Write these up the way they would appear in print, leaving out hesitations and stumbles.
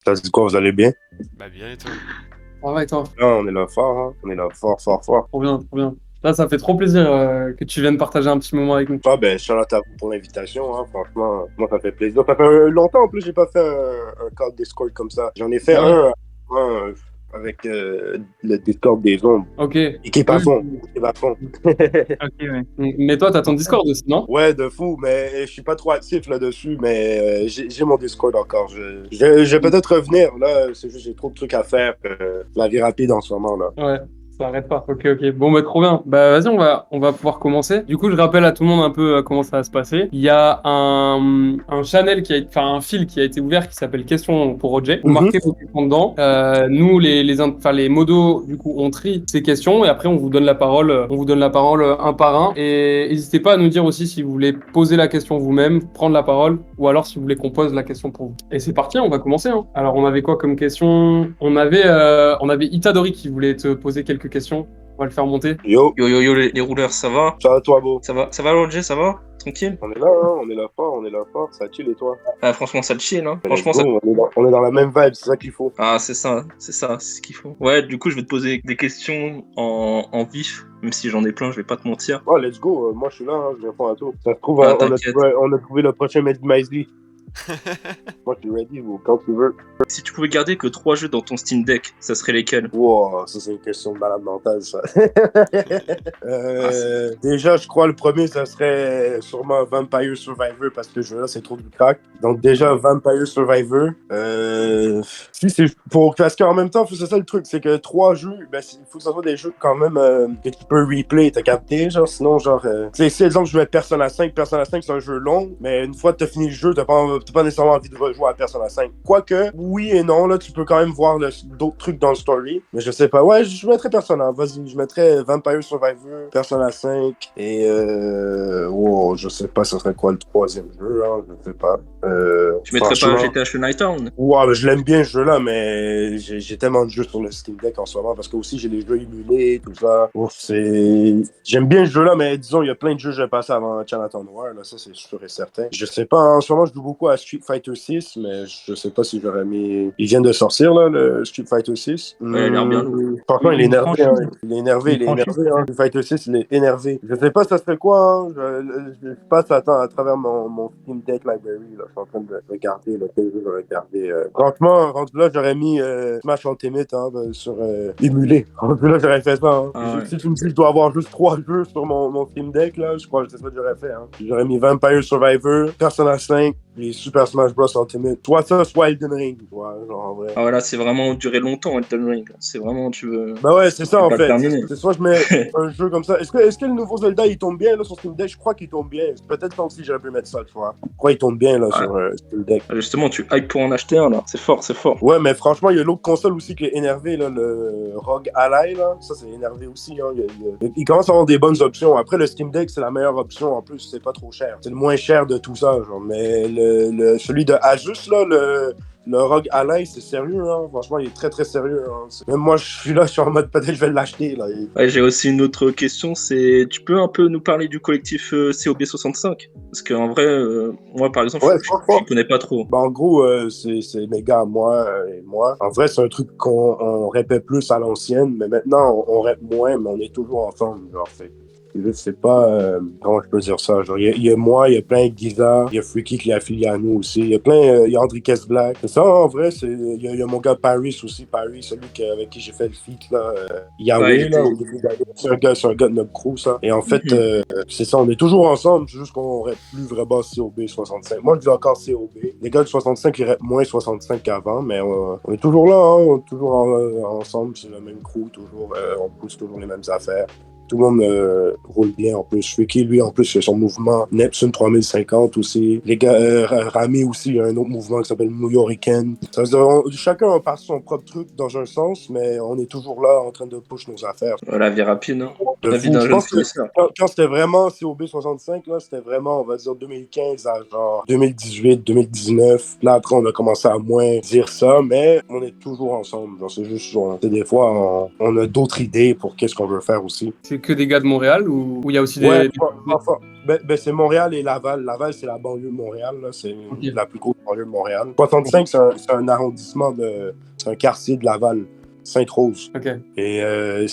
Ça se dit quoi, vous allez bien? Bah bien et toi? Ça va et toi? Là, on est là fort, hein? On est là fort, fort, fort. Trop bien, trop bien. Là, ça fait trop plaisir que tu viennes partager un petit moment avec nous. Ah ben, shout out à vous pour l'invitation, hein. Franchement, moi, ça fait plaisir. Ça fait longtemps, en plus, j'ai pas fait un call Discord comme ça. J'en ai fait Ah ouais? un avec le Discord des ombres. Ok. Équipe à Oui. fond, équipe à fond. Ok, ouais. Mais toi, t'as ton Discord aussi, non? Ouais, de fou, mais je suis pas trop actif là-dessus, mais j'ai mon Discord encore. Je vais peut-être revenir, là, c'est juste j'ai trop de trucs à faire. La vie rapide en ce moment, là. Ouais, ça arrête pas. Ok, ok. Bon, bah, trop bien. Bah, vas-y, on va pouvoir commencer. Du coup, je rappelle à tout le monde un peu comment ça va se passer. Il y a un channel enfin, un fil qui a été ouvert qui s'appelle Questions pour Roger. Vous Mhm. marquez vos questions dedans. Nous, enfin, les modos, du coup, on trie ces questions et après, on vous donne la parole. On vous donne la parole un par un. Et n'hésitez pas à nous dire aussi si vous voulez poser la question vous-même, prendre la parole, ou alors si vous voulez qu'on pose la question pour vous. Et c'est parti, on va commencer, hein. Alors, on avait quoi comme question? On avait Itadori qui voulait te poser quelques questions. On va le faire monter. Yo, Yo yo yo les rouleurs, ça va? ça va toi, beau? Ça va Roger, ça va? Tranquille? On est là, hein, on est là fort, on est là fort, ça chill et toi? Ah, franchement ça te chill, hein? Let's Franchement go, ça... on est dans la même vibe, c'est ça qu'il faut. Ah c'est ce qu'il faut. Ouais, du coup je vais te poser des questions en vif, même si j'en ai plein, je vais pas te mentir. Oh, let's go, moi je suis là, hein, je réponds à tout. Ça se trouve, Ah on a t'inquiète. on a trouvé le prochain Mad Mighty. Moi je suis ready, bro, quand tu veux. Si tu pouvais garder que 3 jeux dans ton Steam Deck, ça serait lesquels? Wow, ça c'est une question de malade mentale, ça. Ah, Déjà, je crois le premier, ça serait sûrement Vampire Survivor parce que ce jeu-là, c'est trop du crack. Donc déjà, Vampire Survivor. Si c'est parce qu'en même temps, c'est ça le truc, c'est que 3 jeux, ben, il faut que ce soit des jeux quand même que tu peux replay, t'as capté, genre, sinon, genre, tu sais, si exemple, je jouais à Persona 5, Persona 5, c'est un jeu long, mais une fois que t'as fini le jeu, t'as pas nécessairement envie de rejouer à Persona 5. Quoique, oui et non, là, tu peux quand même voir d'autres trucs dans le story, mais je sais pas. Ouais, je mettrais Persona, vas-y, je mettrais Vampire Survivor, Persona 5, et wow, je sais pas, ce serait quoi le troisième jeu, hein, je sais pas. Tu mettrais pas GTA Nighttown? Ouais, je l'aime bien ce jeu-là, mais j'ai tellement de jeux sur le Steam Deck en ce moment parce que aussi j'ai les jeux émulés, tout ça. Ouf, j'aime bien ce jeu-là, mais disons, il y a plein de jeux que j'ai passé avant Chinatown Noir, là, ça c'est sûr et certain. Je sais pas, en ce moment je joue beaucoup à Street Fighter 6, mais je sais pas si j'aurais mis. Il vient de sortir, là, le Street Fighter 6. Ouais, il a l'air bien. Franchement, il est Une énervé, hein. franchise. Il est énervé, Une il est franchise. énervé, hein. Street Fighter 6, il est énervé. Je sais pas ça serait quoi, hein. Je passe à travers mon Steam Deck Library, là. Je suis en train de regarder, là, quel jeu je vais regarder. Franchement, rendu là, j'aurais mis Smash Ultimate, hein, sur émulé. Rendu là, j'aurais fait ça, hein. Ah ouais. Si tu me dis que je dois avoir juste 3 jeux sur mon Steam Deck, là, je crois que c'est ça que j'aurais fait, hein. J'aurais mis Vampire Survivor, Persona 5, et Super Smash Bros Ultimate. Soit ça, soit Elden Ring. Ouais, genre, en vrai. Ah voilà, c'est vraiment duré longtemps Elden Ring. C'est vraiment, tu veux... Bah ouais, c'est ça en pas fait. terminé. C'est soit je mets un jeu comme ça. Est-ce que le nouveau Zelda il tombe bien là sur Steam Deck? Je crois qu'il tombe bien. Peut-être que aussi j'aurais pu mettre ça, tu vois. Je crois qu'il tombe bien là Ouais. sur Steam Deck. Justement, tu hype pour en acheter un là. C'est fort, c'est fort. Ouais, mais franchement, il y a l'autre console aussi qui est énervé, là, le ROG Ally, là. Ça, c'est énervé aussi, hein. Il commence à avoir des bonnes options. Après, le Steam Deck, c'est la meilleure option. En plus, c'est pas trop cher. C'est le moins cher de tout ça, genre. Mais celui de Asus, là, le ROG Ally, c'est sérieux, hein. Franchement, il est très, très sérieux, hein. Même moi, je suis en mode, peut-être je vais l'acheter, là. Ouais, j'ai aussi une autre question, c'est tu peux un peu nous parler du collectif COB65? Parce qu'en vrai, moi par exemple, Ouais, je connais pas trop. Bah, en gros, c'est mes gars, moi et moi. En vrai, c'est un truc qu'on répète plus à l'ancienne, mais maintenant, on répète moins, mais on est toujours ensemble, genre, je sais pas comment je peux dire ça. Genre, il y a moi, il y a plein de Giza, il y a Freaky qui est affilié à nous aussi. Il y a plein, il y a André Black. C'est ça, en vrai, il y a mon gars Paris aussi. Paris, celui avec qui j'ai fait le feat, là. Yahweh, Ouais, là, au début d'année. C'est un gars de notre crew, ça. Et en fait, c'est ça, on est toujours ensemble, c'est juste qu'on rappe plus vraiment COB 65. Moi, je dis encore COB. Les gars de 65, ils rappent moins 65 qu'avant, mais on est toujours là, hein, on est toujours ensemble, c'est le même crew, toujours, on pousse toujours les mêmes affaires. Tout le monde roule bien en plus. Freaky, lui, en plus, c'est son mouvement Neptune 3050 aussi. Les gars, Rami aussi, il y a un autre mouvement qui s'appelle New Yorkican. Ça veut dire, chacun a parti son propre truc dans un sens, mais on est toujours là en train de push nos affaires. La vie rapide, hein. de La vie fou. d'un Je jeune pense que finisseur. quand c'était vraiment COB 65, là, c'était vraiment, on va dire, 2015 à genre 2018, 2019. Là, après, on a commencé à moins dire ça, mais on est toujours ensemble. Genre, c'est juste, des fois, on a d'autres idées pour qu'est-ce qu'on veut faire aussi. C'est que des gars de Montréal ou il y a aussi Ouais, des... enfin, c'est Montréal et Laval. Laval, c'est la banlieue de Montréal, là. C'est Ok. la plus grosse banlieue de Montréal. 65, c'est un arrondissement c'est un quartier de Laval. Sainte-Rose. Ok. Et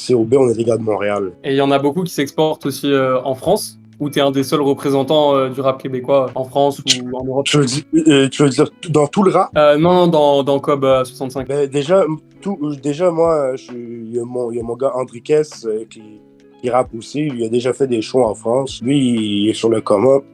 COB, on est des gars de Montréal. Et il y en a beaucoup qui s'exportent aussi en France, où tu es un des seuls représentants du rap québécois en France ou en Europe. Tu veux dire dans tout le rap? Non, dans Cob 65. Ben, déjà, moi, il y a mon gars Andriquez qui rappe aussi. Il a déjà fait des shows en France. Lui, il est sur le come-up.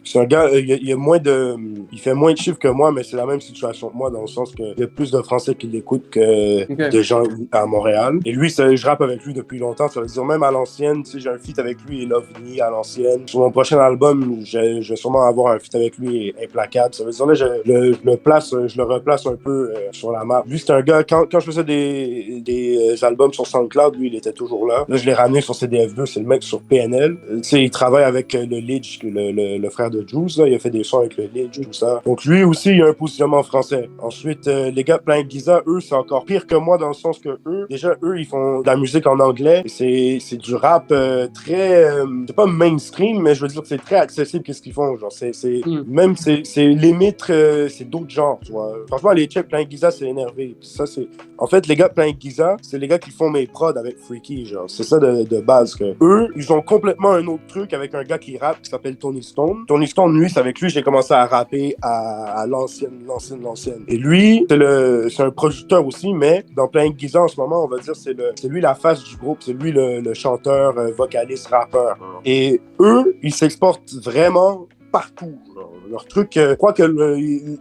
C'est un gars, il fait moins de chiffres que moi, mais c'est la même situation que moi, dans le sens qu'il y a plus de Français qui l'écoutent que de gens à Montréal. Et lui, je rappe avec lui depuis longtemps. Ça veut dire, même à l'ancienne, tu sais, j'ai un feat avec lui et Lovely à l'ancienne. Sur mon prochain album, je vais sûrement avoir un feat avec lui et Implacable. Ça veut dire, là, je le replace un peu sur la map. Lui, c'est un gars, quand je faisais des albums sur SoundCloud, lui, il était toujours là. Là, je l'ai ramené sur CDF2, c'est le mec sur PNL. Tu sais, il travaille avec le Lidge, le frère de Juice, là, il a fait des sons avec le Lidge, tout ça. Donc lui aussi, il a un positionnement français. Ensuite, les gars plein de Giza, eux, c'est encore pire que moi dans le sens que eux, ils font de la musique en anglais. C'est du rap très, c'est pas mainstream, mais je veux dire, c'est très accessible qu'est-ce qu'ils font. Genre, même, c'est limite, c'est d'autres genres, tu vois. Franchement, les checks plein de Giza, c'est énervé. Ça, en fait, les gars plein de Giza, c'est les gars qui font mes prods avec Freaky, genre. C'est ça de base que eux, ils ont complètement un autre truc avec un gars qui rappe qui s'appelle Tony Stone. Tony Stone, lui, c'est avec lui j'ai commencé à rapper à l'ancienne. Et lui, c'est un producteur aussi, mais dans plein de Giza en ce moment, on va dire, c'est lui la face du groupe, c'est lui le chanteur, vocaliste, rappeur. Et eux, ils s'exportent vraiment partout. Genre. Leur truc, je crois que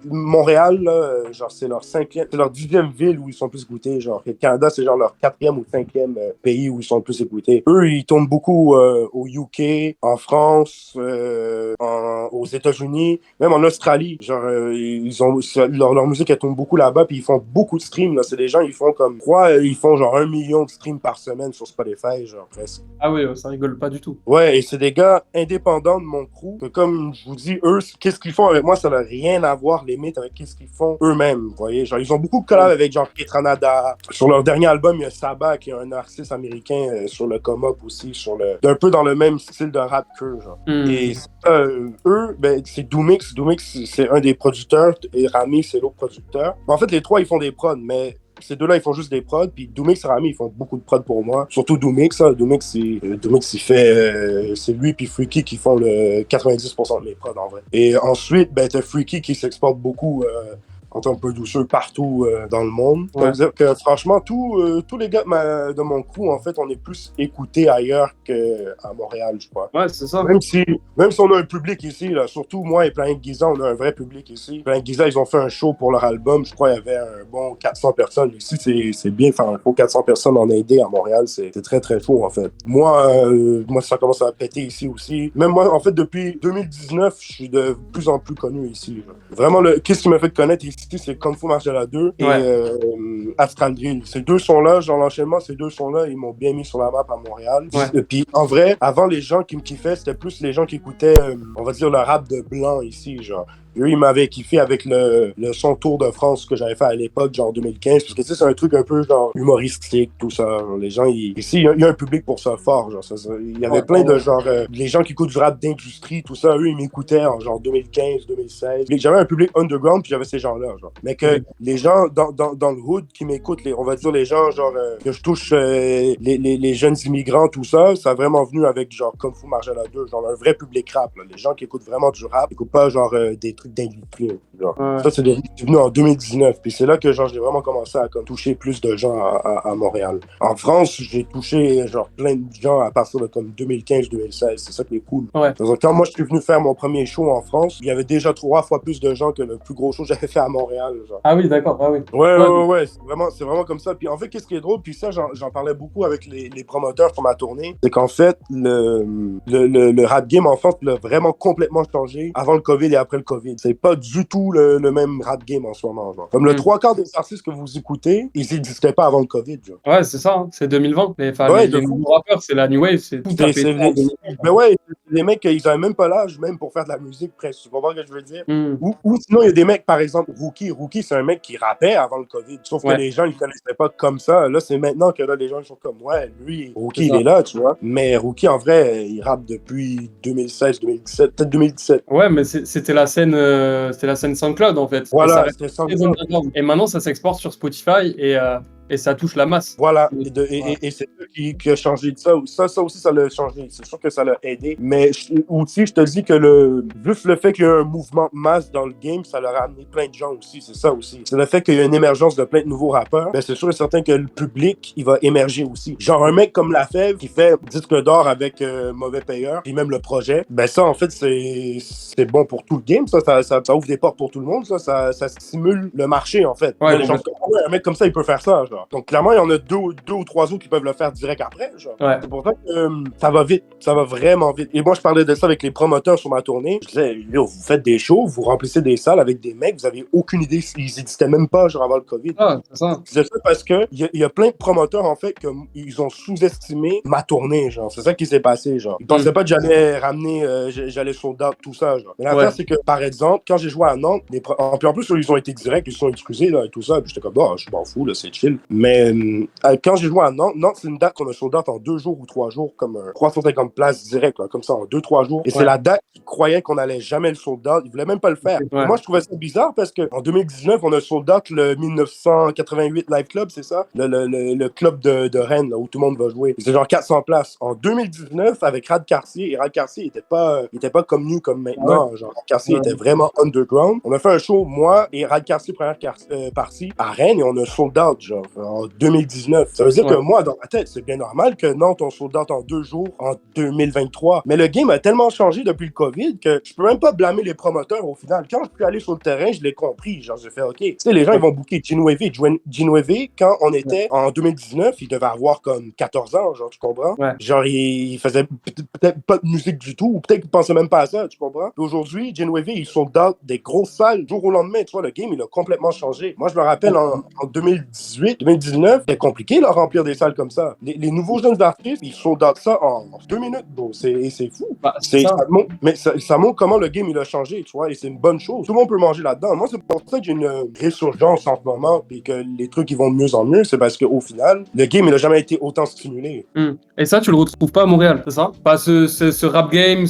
Montréal, là, genre, c'est leur 10e ville où ils sont plus écoutés. Genre, le Canada, c'est genre leur 4e ou 5e pays où ils sont le plus écoutés. Eux, ils tournent beaucoup au UK, en France, aux États-Unis, même en Australie. Genre, leur musique, elle tourne beaucoup là-bas, puis ils font beaucoup de streams. Là. C'est des gens, ils font genre 1 million de streams par semaine sur Spotify, genre presque. Ah oui, ça rigole pas du tout. Ouais, et c'est des gars indépendants de mon crew, que comme je vous dis, eux, qu'est-ce qu'ils font avec moi, ça n'a rien à voir, limite, avec qu'est-ce qu'ils font eux-mêmes, vous voyez. Genre, ils ont beaucoup de collabs avec genre Pietranada. Sur leur dernier album, il y a Saba, qui est un artiste américain sur le come-up aussi, un peu dans le même style de rap qu'eux, genre. Et eux, ben, c'est Doomix. Doomix, c'est un des producteurs, et Rami, c'est l'autre producteur. En fait, les trois, ils font des prods, mais ces deux-là, ils font juste des prods, puis Doomix et Rami, ils font beaucoup de prods pour moi. Surtout Doomix, hein. Doomix, il fait... c'est lui puis Freaky qui font le 90% de mes prods, en vrai. Et ensuite, ben, t'as Freaky qui s'exporte beaucoup en tant que producer partout dans le monde. Ouais. Ça veut dire que, franchement, tous les gars de mon crew, en fait, on est plus écoutés ailleurs qu'à Montréal, je crois. Ouais, c'est ça. Même si on a un public ici, là, surtout moi et Plein de Giza, on a un vrai public ici. Plein de Giza, ils ont fait un show pour leur album. Je crois qu'il y avait un bon 400 personnes. Ici, c'est bien faire un show 400 personnes en Indé à Montréal. C'est très, très chaud, en fait. Moi, ça commence à péter ici aussi. Même moi, en fait, depuis 2019, je suis de plus en plus connu ici. Là. Vraiment, qu'est-ce qui m'a fait connaître ici, c'est Kung Fu Martial 2 et Astral Drill. Ces deux sons-là, genre l'enchaînement, ces deux sons-là, ils m'ont bien mis sur la map à Montréal. Ouais. Puis en vrai, avant, les gens qui me kiffaient, c'était plus les gens qui écoutaient, on va dire, le rap de blanc ici, genre. Eux, ils m'avaient kiffé avec le son Tour de France que j'avais fait à l'époque, genre 2015, parce que tu sais, c'est un truc un peu genre humoristique, tout ça. Les gens, ici, il y a un public pour ça fort, genre. Il y avait plein de genre, les gens qui écoutent du rap d'industrie, tout ça, eux, ils m'écoutaient en genre 2015, 2016. J'avais un public underground, puis j'avais ces gens-là, genre. Mais que les gens dans le hood qui m'écoutent, on va dire les gens, genre, que je touche les jeunes immigrants, tout ça, ça a vraiment venu avec genre Kung Fu Martial 2, genre un vrai public rap, là. Les gens qui écoutent vraiment du rap, ils écoutent pas genre des trucs d'industrie. Ça, c'est devenu en 2019. Puis c'est là que genre j'ai vraiment commencé à comme, toucher plus de gens à Montréal. En France, j'ai touché genre plein de gens à partir de comme 2015-2016. C'est ça qui est cool. Ouais. Donc, quand moi je suis venu faire mon premier show en France, il y avait déjà 3 fois plus de gens que le plus gros show que j'avais fait à Montréal. Genre. Ah oui, d'accord. Ah oui. Ouais. C'est vraiment comme ça. Puis en fait, qu'est-ce qui est drôle, puis ça, j'en parlais beaucoup avec les promoteurs pour ma tournée, c'est qu'en fait, le rap game en France l'a vraiment complètement changé avant le COVID et après le COVID. c'est pas du tout le même rap game en ce moment, genre. Comme le trois quarts des artistes que vous écoutez, ils n'existaient pas avant le COVID, genre. Ouais, c'est ça, hein. C'est 2020. Ouais, Les nouveaux rappeurs, c'est la new wave, c'est tout à péter en 2020. mais ouais, les mecs, ils avaient même pas l'âge, même pour faire de la musique, presque. Tu comprends ce que je veux dire? Ou sinon, il y a des mecs, par exemple, Rookie. Rookie, c'est un mec qui rappait avant le COVID. Sauf que les gens, ils connaissaient pas comme ça. Là, c'est maintenant que là, les gens, ils sont comme, ouais, lui, Rookie, il est là, tu vois. Mais Rookie, en vrai, il rappe depuis 2016, 2017, peut-être 2017. Ouais, mais c'était la scène SoundCloud, en fait. Voilà, c'était SoundCloud. Et maintenant, ça s'exporte sur Spotify et ça touche la masse. Voilà, et c'est ça qui a changé de ça. Ça aussi, ça l'a changé. C'est sûr que ça l'a aidé. Mais aussi, je te dis que juste le fait qu'il y a un mouvement de masse dans le game, ça leur a amené plein de gens aussi. C'est ça aussi. C'est le fait qu'il y a une émergence de plein de nouveaux rappeurs. Ben, c'est sûr et certain que le public, il va émerger aussi. Genre un mec comme La Fève qui fait disque d'or avec Mauvais Payeur, et même le projet, ben ça, en fait, c'est bon pour tout le game. Ça ouvre des portes pour tout le monde. Ça stimule le marché, en fait. Ouais, les gens un mec comme ça, il peut faire ça, genre. Donc, clairement, il y en a deux ou trois autres qui peuvent le faire direct après, genre. Ouais. C'est pour ça que ça va vite. Ça va vraiment vite. Et moi, je parlais de ça avec les promoteurs sur ma tournée. Je disais, yo, vous faites des shows, vous remplissez des salles avec des mecs, vous avez aucune idée. Ils n'existaient même pas, genre, avant le COVID. Ah, c'est ça. C'est ça parce que il y a plein de promoteurs, en fait, ils ont sous-estimé ma tournée, genre. C'est ça qui s'est passé, genre. Ils pensaient pas que j'allais ramener, j'allais sold out, tout ça, genre. Mais l'affaire, c'est que, par exemple, quand j'ai joué à Nantes, puis en plus, ils ont été directs, ils se sont excusés, là, et tout ça. Puis j'étais comme, bah, je m'en fous, là, c'est chill. Mais quand j'ai joué à Nantes, c'est une date qu'on a sold out en 2 jours ou 3 jours, comme 350 places direct, là, comme ça, en 2-3 jours. Et c'est la date qu'ils croyaient qu'on allait jamais le sold out. Ils voulaient même pas le faire. Ouais. Moi, je trouvais ça bizarre parce qu'en 2019, on a sold out le 1988 Live Club, c'est ça? Le club de Rennes, là, où tout le monde va jouer. C'est genre 400 places. En 2019, avec Rad Cartier, et Rad Cartier était pas comme nous, comme maintenant. Genre, Rad Cartier était vraiment underground. On a fait un show, moi et Rad Cartier, première partie, à Rennes, et on a sold out, genre, en 2019. Ça veut dire que moi, dans ma tête, c'est bien normal que Nantes, on sold out en 2 jours en 2023. Mais le game a tellement changé depuis le COVID que je peux même pas blâmer les promoteurs au final. Quand je suis allé sur le terrain, je l'ai compris. Genre, j'ai fait, OK. Tu sais, les gens, ils vont booker Ginwave. Ginwave, quand on était en 2019, il devait avoir comme 14 ans, genre, tu comprends? Ouais. Genre, il faisait peut-être pas de musique du tout, ou peut-être qu'il pensait même pas à ça, tu comprends? Aujourd'hui, Ginwave, ils sont dans des grosses salles, jour au lendemain, tu vois, le game, il a complètement changé. Moi, je me rappelle, en 2018, 2019, c'était compliqué, de remplir des salles comme ça. Les nouveaux jeunes artistes, ils sont dans ça en 2 minutes, bro. C'est fou. Bah, Ça montre comment le game, il a changé, tu vois, et c'est une bonne chose. Tout le monde peut manger là-dedans. Moi, c'est pour ça que j'ai une résurgence en ce moment, et que les trucs, ils vont de mieux en mieux, c'est parce qu'au final, le game, il a jamais été autant stimulé. Et ça, tu le retrouves pas à Montréal, c'est ça? Pas ce rap game,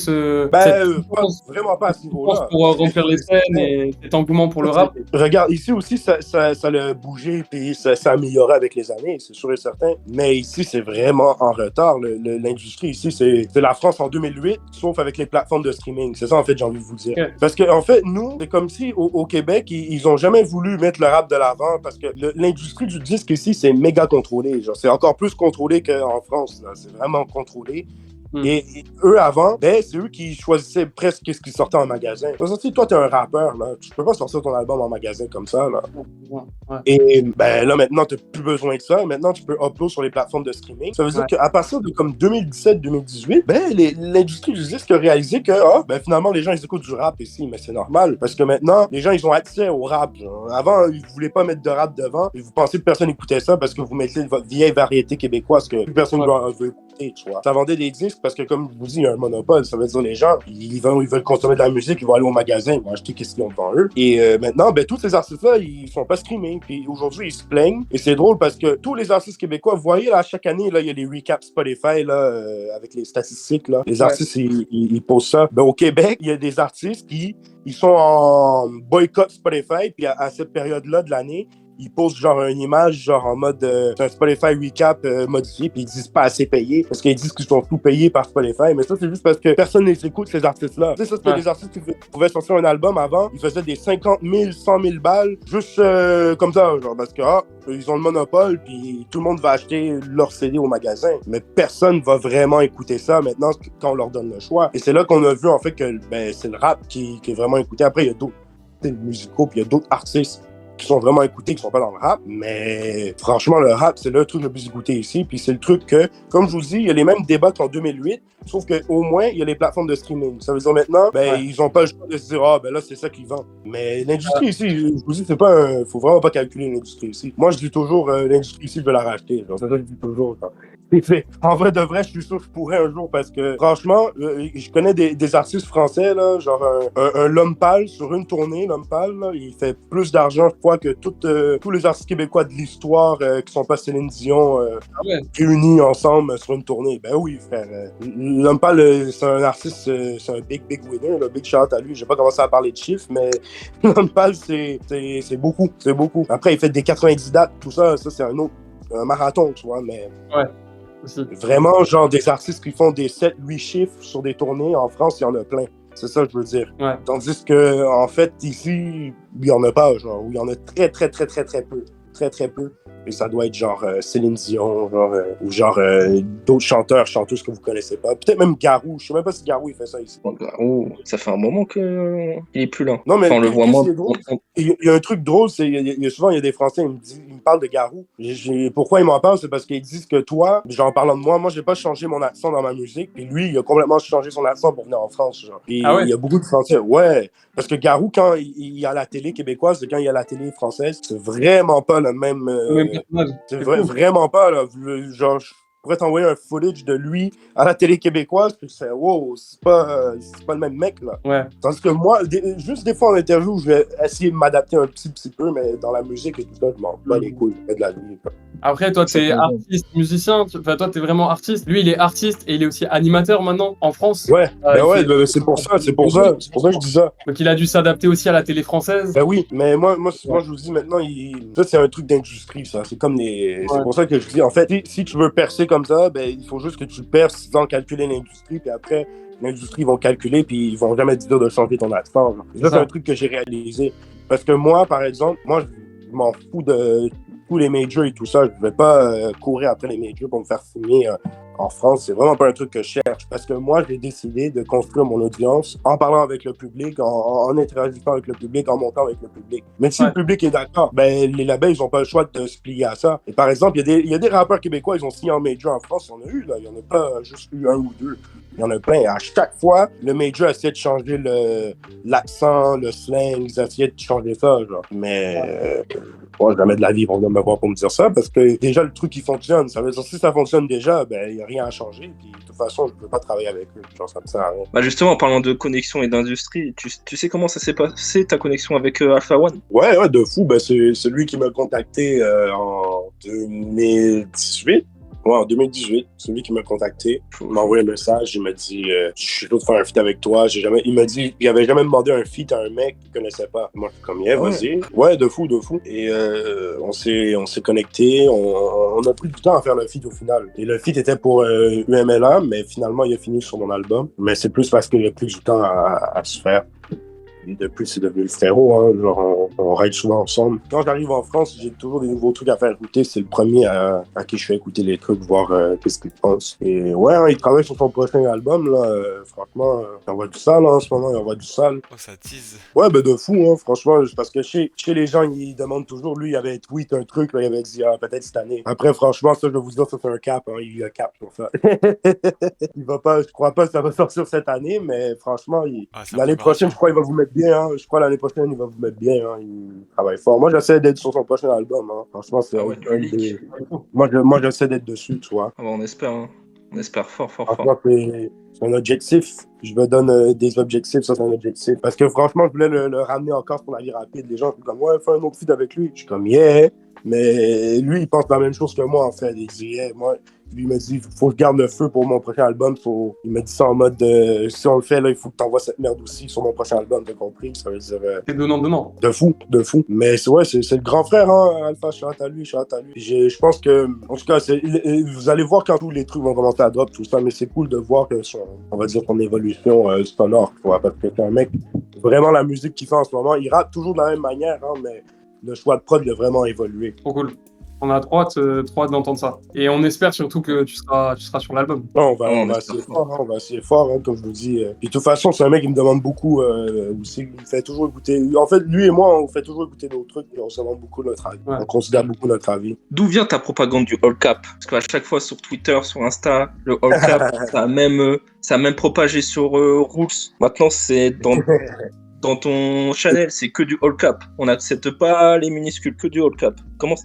vraiment pas à ce niveau-là. Pour remplir les scènes et cet engouement pour le rap. Regarde, ici aussi, ça a bougé, puis ça s'est amélioré avec les années, c'est sûr et certain. Mais ici, c'est vraiment en retard. L'industrie ici, c'est la France en 2008, sauf avec les plateformes de streaming. C'est ça, en fait, j'ai envie de vous dire. Okay. Parce que, en fait, nous, c'est comme si au Québec, ils ont jamais voulu mettre le rap de l'avant parce que l'industrie du disque ici, c'est méga contrôlé. Genre, c'est encore plus contrôlé qu'en France. Là. C'est vraiment contrôlé. Et eux, avant, c'est eux qui choisissaient presque ce qui sortait en magasin. Si toi, t'es un rappeur, là, tu peux pas sortir ton album en magasin comme ça. Là. Ouais. Et là, maintenant, t'as plus besoin de ça. Maintenant, tu peux upload sur les plateformes de streaming. Ça veut dire qu'à partir de comme 2017-2018, l'industrie du disque a réalisé que finalement, les gens, ils écoutent du rap ici. Mais c'est normal, parce que maintenant, les gens, ils ont accès au rap. Genre. Avant, ils voulaient pas mettre de rap devant. Et vous pensez que personne écoutait ça parce que vous mettez votre vieille variété québécoise que plus personne veut écouter, tu vois. Ça vendait des disques parce que, comme je vous dis, il y a un monopole. Ça veut dire les gens, ils veulent consommer de la musique, ils vont aller au magasin, ils vont acheter qu'est-ce qu'ils ont devant eux. Et maintenant, tous ces artistes-là, ils sont pas streamés. Puis aujourd'hui, ils se plaignent. Et c'est drôle parce que tous les artistes québécois, vous voyez, là, chaque année, là, il y a les recaps Spotify, là, avec les statistiques, là. Les artistes, ils posent ça. Au Québec, il y a des artistes qui ils sont en boycott Spotify, puis à cette période-là de l'année, ils postent genre une image genre en mode un Spotify recap modifié, puis ils disent pas assez payé parce qu'ils disent qu'ils sont tout payés par Spotify, mais ça c'est juste parce que personne ne les écoute, ces artistes-là. Tu sais, ça c'était des artistes qui pouvaient sortir un album avant, ils faisaient des 50 000, 100 000 balles juste comme ça, genre parce que ils ont le monopole, puis tout le monde va acheter leur CD au magasin, mais personne va vraiment écouter ça maintenant quand on leur donne le choix. Et c'est là qu'on a vu en fait que c'est le rap qui est vraiment écouté. Après il y a d'autres musicaux, puis il y a d'autres artistes qui sont vraiment écoutés, qui sont pas dans le rap. Mais franchement, le rap, c'est le truc le plus écouté ici. Puis c'est le truc que, comme je vous dis, il y a les mêmes débats qu'en 2008, sauf qu'au moins, il y a les plateformes de streaming. Ça veut dire maintenant, ils ont pas le choix de se dire, ah, ben là, c'est ça qu'ils vendent. Mais l'industrie ici, je vous dis, c'est pas faut vraiment pas calculer l'industrie ici. Moi, je dis toujours, l'industrie ici, je vais la racheter. Genre, c'est ça que je dis toujours. En vrai de vrai, je suis sûr que je pourrais un jour parce que, franchement, je connais des artistes français, là, genre un L'Homme Pâle sur une tournée. L'Homme Pâle, là, il fait plus d'argent, je crois, que tous les artistes québécois de l'histoire qui sont pas Céline Dion réunis ensemble sur une tournée. Ben oui, frère. L'Homme Pâle, c'est un artiste, c'est un big winner, là, big shout à lui. J'ai pas commencé à parler de chiffres, mais L'Homme Pâle, c'est beaucoup. C'est beaucoup. Après, il fait des 90 dates, tout ça, c'est un marathon, tu vois, mais... Ouais. Aussi. Vraiment, genre, des artistes qui font des 7-8 chiffres sur des tournées, en France, il y en a plein. C'est ça que je veux dire. Ouais. Tandis que, en fait, ici, il n'y en a pas, genre, ou il y en a très peu. Très peu. Et ça doit être genre Céline Dion, genre, ou genre d'autres chanteurs, chanteuses que vous connaissez pas. Peut-être même Garou. Je sais même pas si Garou, il fait ça ici. Garou, ça fait un moment qu'il est plus là. Non, mais on le voit moins. Il y a un truc drôle, c'est souvent, il y a des Français, ils me parlent de Garou. Pourquoi ils m'en parlent? C'est parce qu'ils disent que toi, genre en parlant de moi, j'ai pas changé mon accent dans ma musique. Puis lui, il a complètement changé son accent pour venir en France. Genre. Et il y a beaucoup de Français. Ouais. Parce que Garou, quand il y a la télé québécoise et quand il y a la télé française, c'est vraiment pas le même. C'est vraiment pas, là. Genre, je pourrais t'envoyer un footage de lui à la télé québécoise, puis c'est wow, c'est pas le même mec, là. Ouais. Tandis que moi, juste des fois en interview, je vais essayer de m'adapter un petit peu, mais dans la musique et tout ça, je m'en bats les couilles, je fais de la vie. Après, toi, t'es artiste, musicien, enfin, toi, t'es vraiment artiste. Lui, il est artiste et il est aussi animateur maintenant en France. Ouais, c'est pour ça que je dis ça. Donc, il a dû s'adapter aussi à la télé française. Ben oui, mais moi je vous dis maintenant, ça, c'est un truc d'industrie, ça. C'est comme c'est pour ça que je dis, en fait, si tu veux percer comme ça, ben, il faut juste que tu perces sans calculer l'industrie, puis après, l'industrie vont calculer, puis ils vont jamais te dire de changer ton accent. Ça, c'est un truc que j'ai réalisé. Parce que moi, par exemple, je m'en fous de tous les majors et tout ça. Je vais pas courir après les majors pour me faire signer en France. C'est vraiment pas un truc que je cherche. Parce que moi, j'ai décidé de construire mon audience en parlant avec le public, en interagissant avec le public, en montant avec le public. Mais si le public est d'accord, ben les labels, ils ont pas le choix de se plier à ça. Et par exemple, il y a des rappeurs québécois, ils ont signé en major en France. Il y en a eu, là. Il y en a pas juste eu un ou deux. Il y en a plein. Et à chaque fois, le major essaie de changer l'accent, le slang, ils essaient de changer ça, genre. Mais moi, jamais de la vie vont venir me voir pour me dire ça, parce que déjà, le truc, il fonctionne. Ça veut dire, si ça fonctionne déjà, ben, il n'y a rien à changer. Puis, de toute façon, je ne peux pas travailler avec eux. Genre, ça me sert à rien. Bah justement, en parlant de connexion et d'industrie, tu sais comment ça s'est passé, ta connexion avec Alpha One? Ouais, de fou. Ben, c'est lui qui m'a contacté en 2018. Ouais, en 2018, c'est lui qui m'a contacté. Il m'a envoyé un message, il m'a dit je suis chaud de faire un feat avec toi. Il m'a dit il avait jamais demandé un feat à un mec qu'il connaissait pas. Moi, je suis comme vas-y. Ouais, de fou. Et on s'est connecté, on a pris du temps à faire le feat au final. Et le feat était pour UMLA, mais finalement, il a fini sur mon album. Mais c'est plus parce qu'il y a plus du temps à se faire. Et depuis, c'est devenu le frérot, hein. Genre, on ride souvent ensemble. Quand j'arrive en France, j'ai toujours des nouveaux trucs à faire écouter. C'est le premier à qui je fais écouter les trucs, voir qu'est-ce qu'il pense. Et ouais, hein, il travaille sur son prochain album, là. Franchement, il envoie du sale, hein, en ce moment, il envoie du sale. Oh, ça tease. Ouais, ben de fou, hein, franchement, parce que chez les gens, ils demandent toujours, lui, il avait tweet un truc, là, il avait dit, peut-être cette année. Après, franchement, ça, je vais vous dire, ça, c'est un cap, hein, il a cap sur ça. Je crois pas que ça va sortir cette année, mais franchement, l'année prochaine, je crois qu'il va vous mettre bien, hein. Je crois l'année prochaine, il va vous mettre bien, hein. Il travaille fort. Moi, j'essaie d'être sur son prochain album, hein. Franchement, c'est Moi, j'essaie d'être dessus, tu vois. Ah bah, on espère, hein. On espère fort. C'est un objectif. Je me donne des objectifs, ça, c'est un objectif. Parce que franchement, je voulais le ramener encore pour la vie rapide. Les gens sont comme, ouais, fais un autre feat avec lui. Je suis comme, yeah. Mais lui, il pense la même chose que moi, en fait. Il dit, yeah, moi, lui, il m'a dit, faut que je garde le feu pour mon prochain album. Il m'a dit ça en mode, si on le fait, là, il faut que t'envoies cette merde aussi sur mon prochain album, t'as compris? Ça veut dire. C'est donnant. De fou. Mais c'est le grand frère, hein, Alpha, shout à lui. Je pense que, en tout cas, vous allez voir quand tous les trucs vont commencer à drop, tout ça, mais c'est cool de voir que on va dire son évolution sonore, quoi, parce que c'est un mec, vraiment la musique qu'il fait en ce moment, il rappe toujours de la même manière, hein, mais le choix de prod, il a vraiment évolué. Trop cool. On a trop hâte d'entendre ça. Et on espère surtout que tu seras sur l'album. Non, on on va essayer fort, hein, on va essayer fort, hein, comme je vous dis. Puis de toute façon, c'est un mec qui me demande beaucoup aussi. Il me fait toujours écouter. En fait, lui et moi, on fait toujours écouter nos trucs, et on se demande beaucoup notre avis. Ouais. On considère beaucoup notre avis. D'où vient ta propagande du all cap? Parce qu'à chaque fois sur Twitter, sur Insta, le all cap, ça a même propagé sur Rules. Maintenant, c'est dans ton channel, c'est que du all cap. On n'accepte pas les minuscules, que du all cap. Comment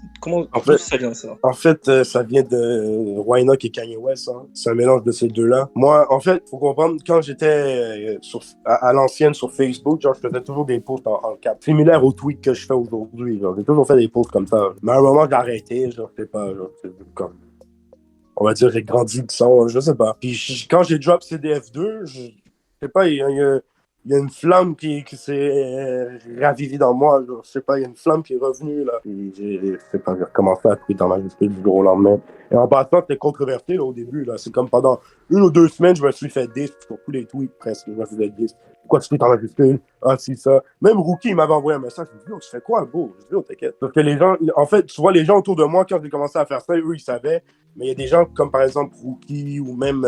ça vient ça? En fait, ça vient de Whynock et Kanye West. Hein. C'est un mélange de ces deux-là. Moi, en fait, faut comprendre, quand j'étais à l'ancienne sur Facebook, genre, je faisais toujours des posts en cap. Similaire au tweet que je fais aujourd'hui. Genre, j'ai toujours fait des posts comme ça. Mais à un moment, j'ai arrêté. Genre, je sais pas. Genre, comme... On va dire, j'ai grandi de son, je sais pas. Puis quand j'ai drop CDF2, je sais pas, il y a une flamme qui s'est ravivée dans moi. Genre, je sais pas, il y a une flamme qui est revenue, là. Puis je sais pas, j'ai recommencé à tweeter en majuscule du jour au lendemain. Et en passant, c'était controversé, là, au début, là. C'est comme pendant 1 ou 2 semaines, je me suis fait 10 pour tous les tweets, presque. Je me suis fait 10. Pourquoi tu tweets en majuscule? Ah, c'est ça. Même Rookie, il m'avait envoyé un message. Je me dis, oh, tu fais quoi, beau? Je dis, oh, t'inquiète. Parce que les gens, en fait, tu vois, les gens autour de moi, quand j'ai commencé à faire ça, eux, ils savaient. Mais il y a des gens comme, par exemple, Rookie ou même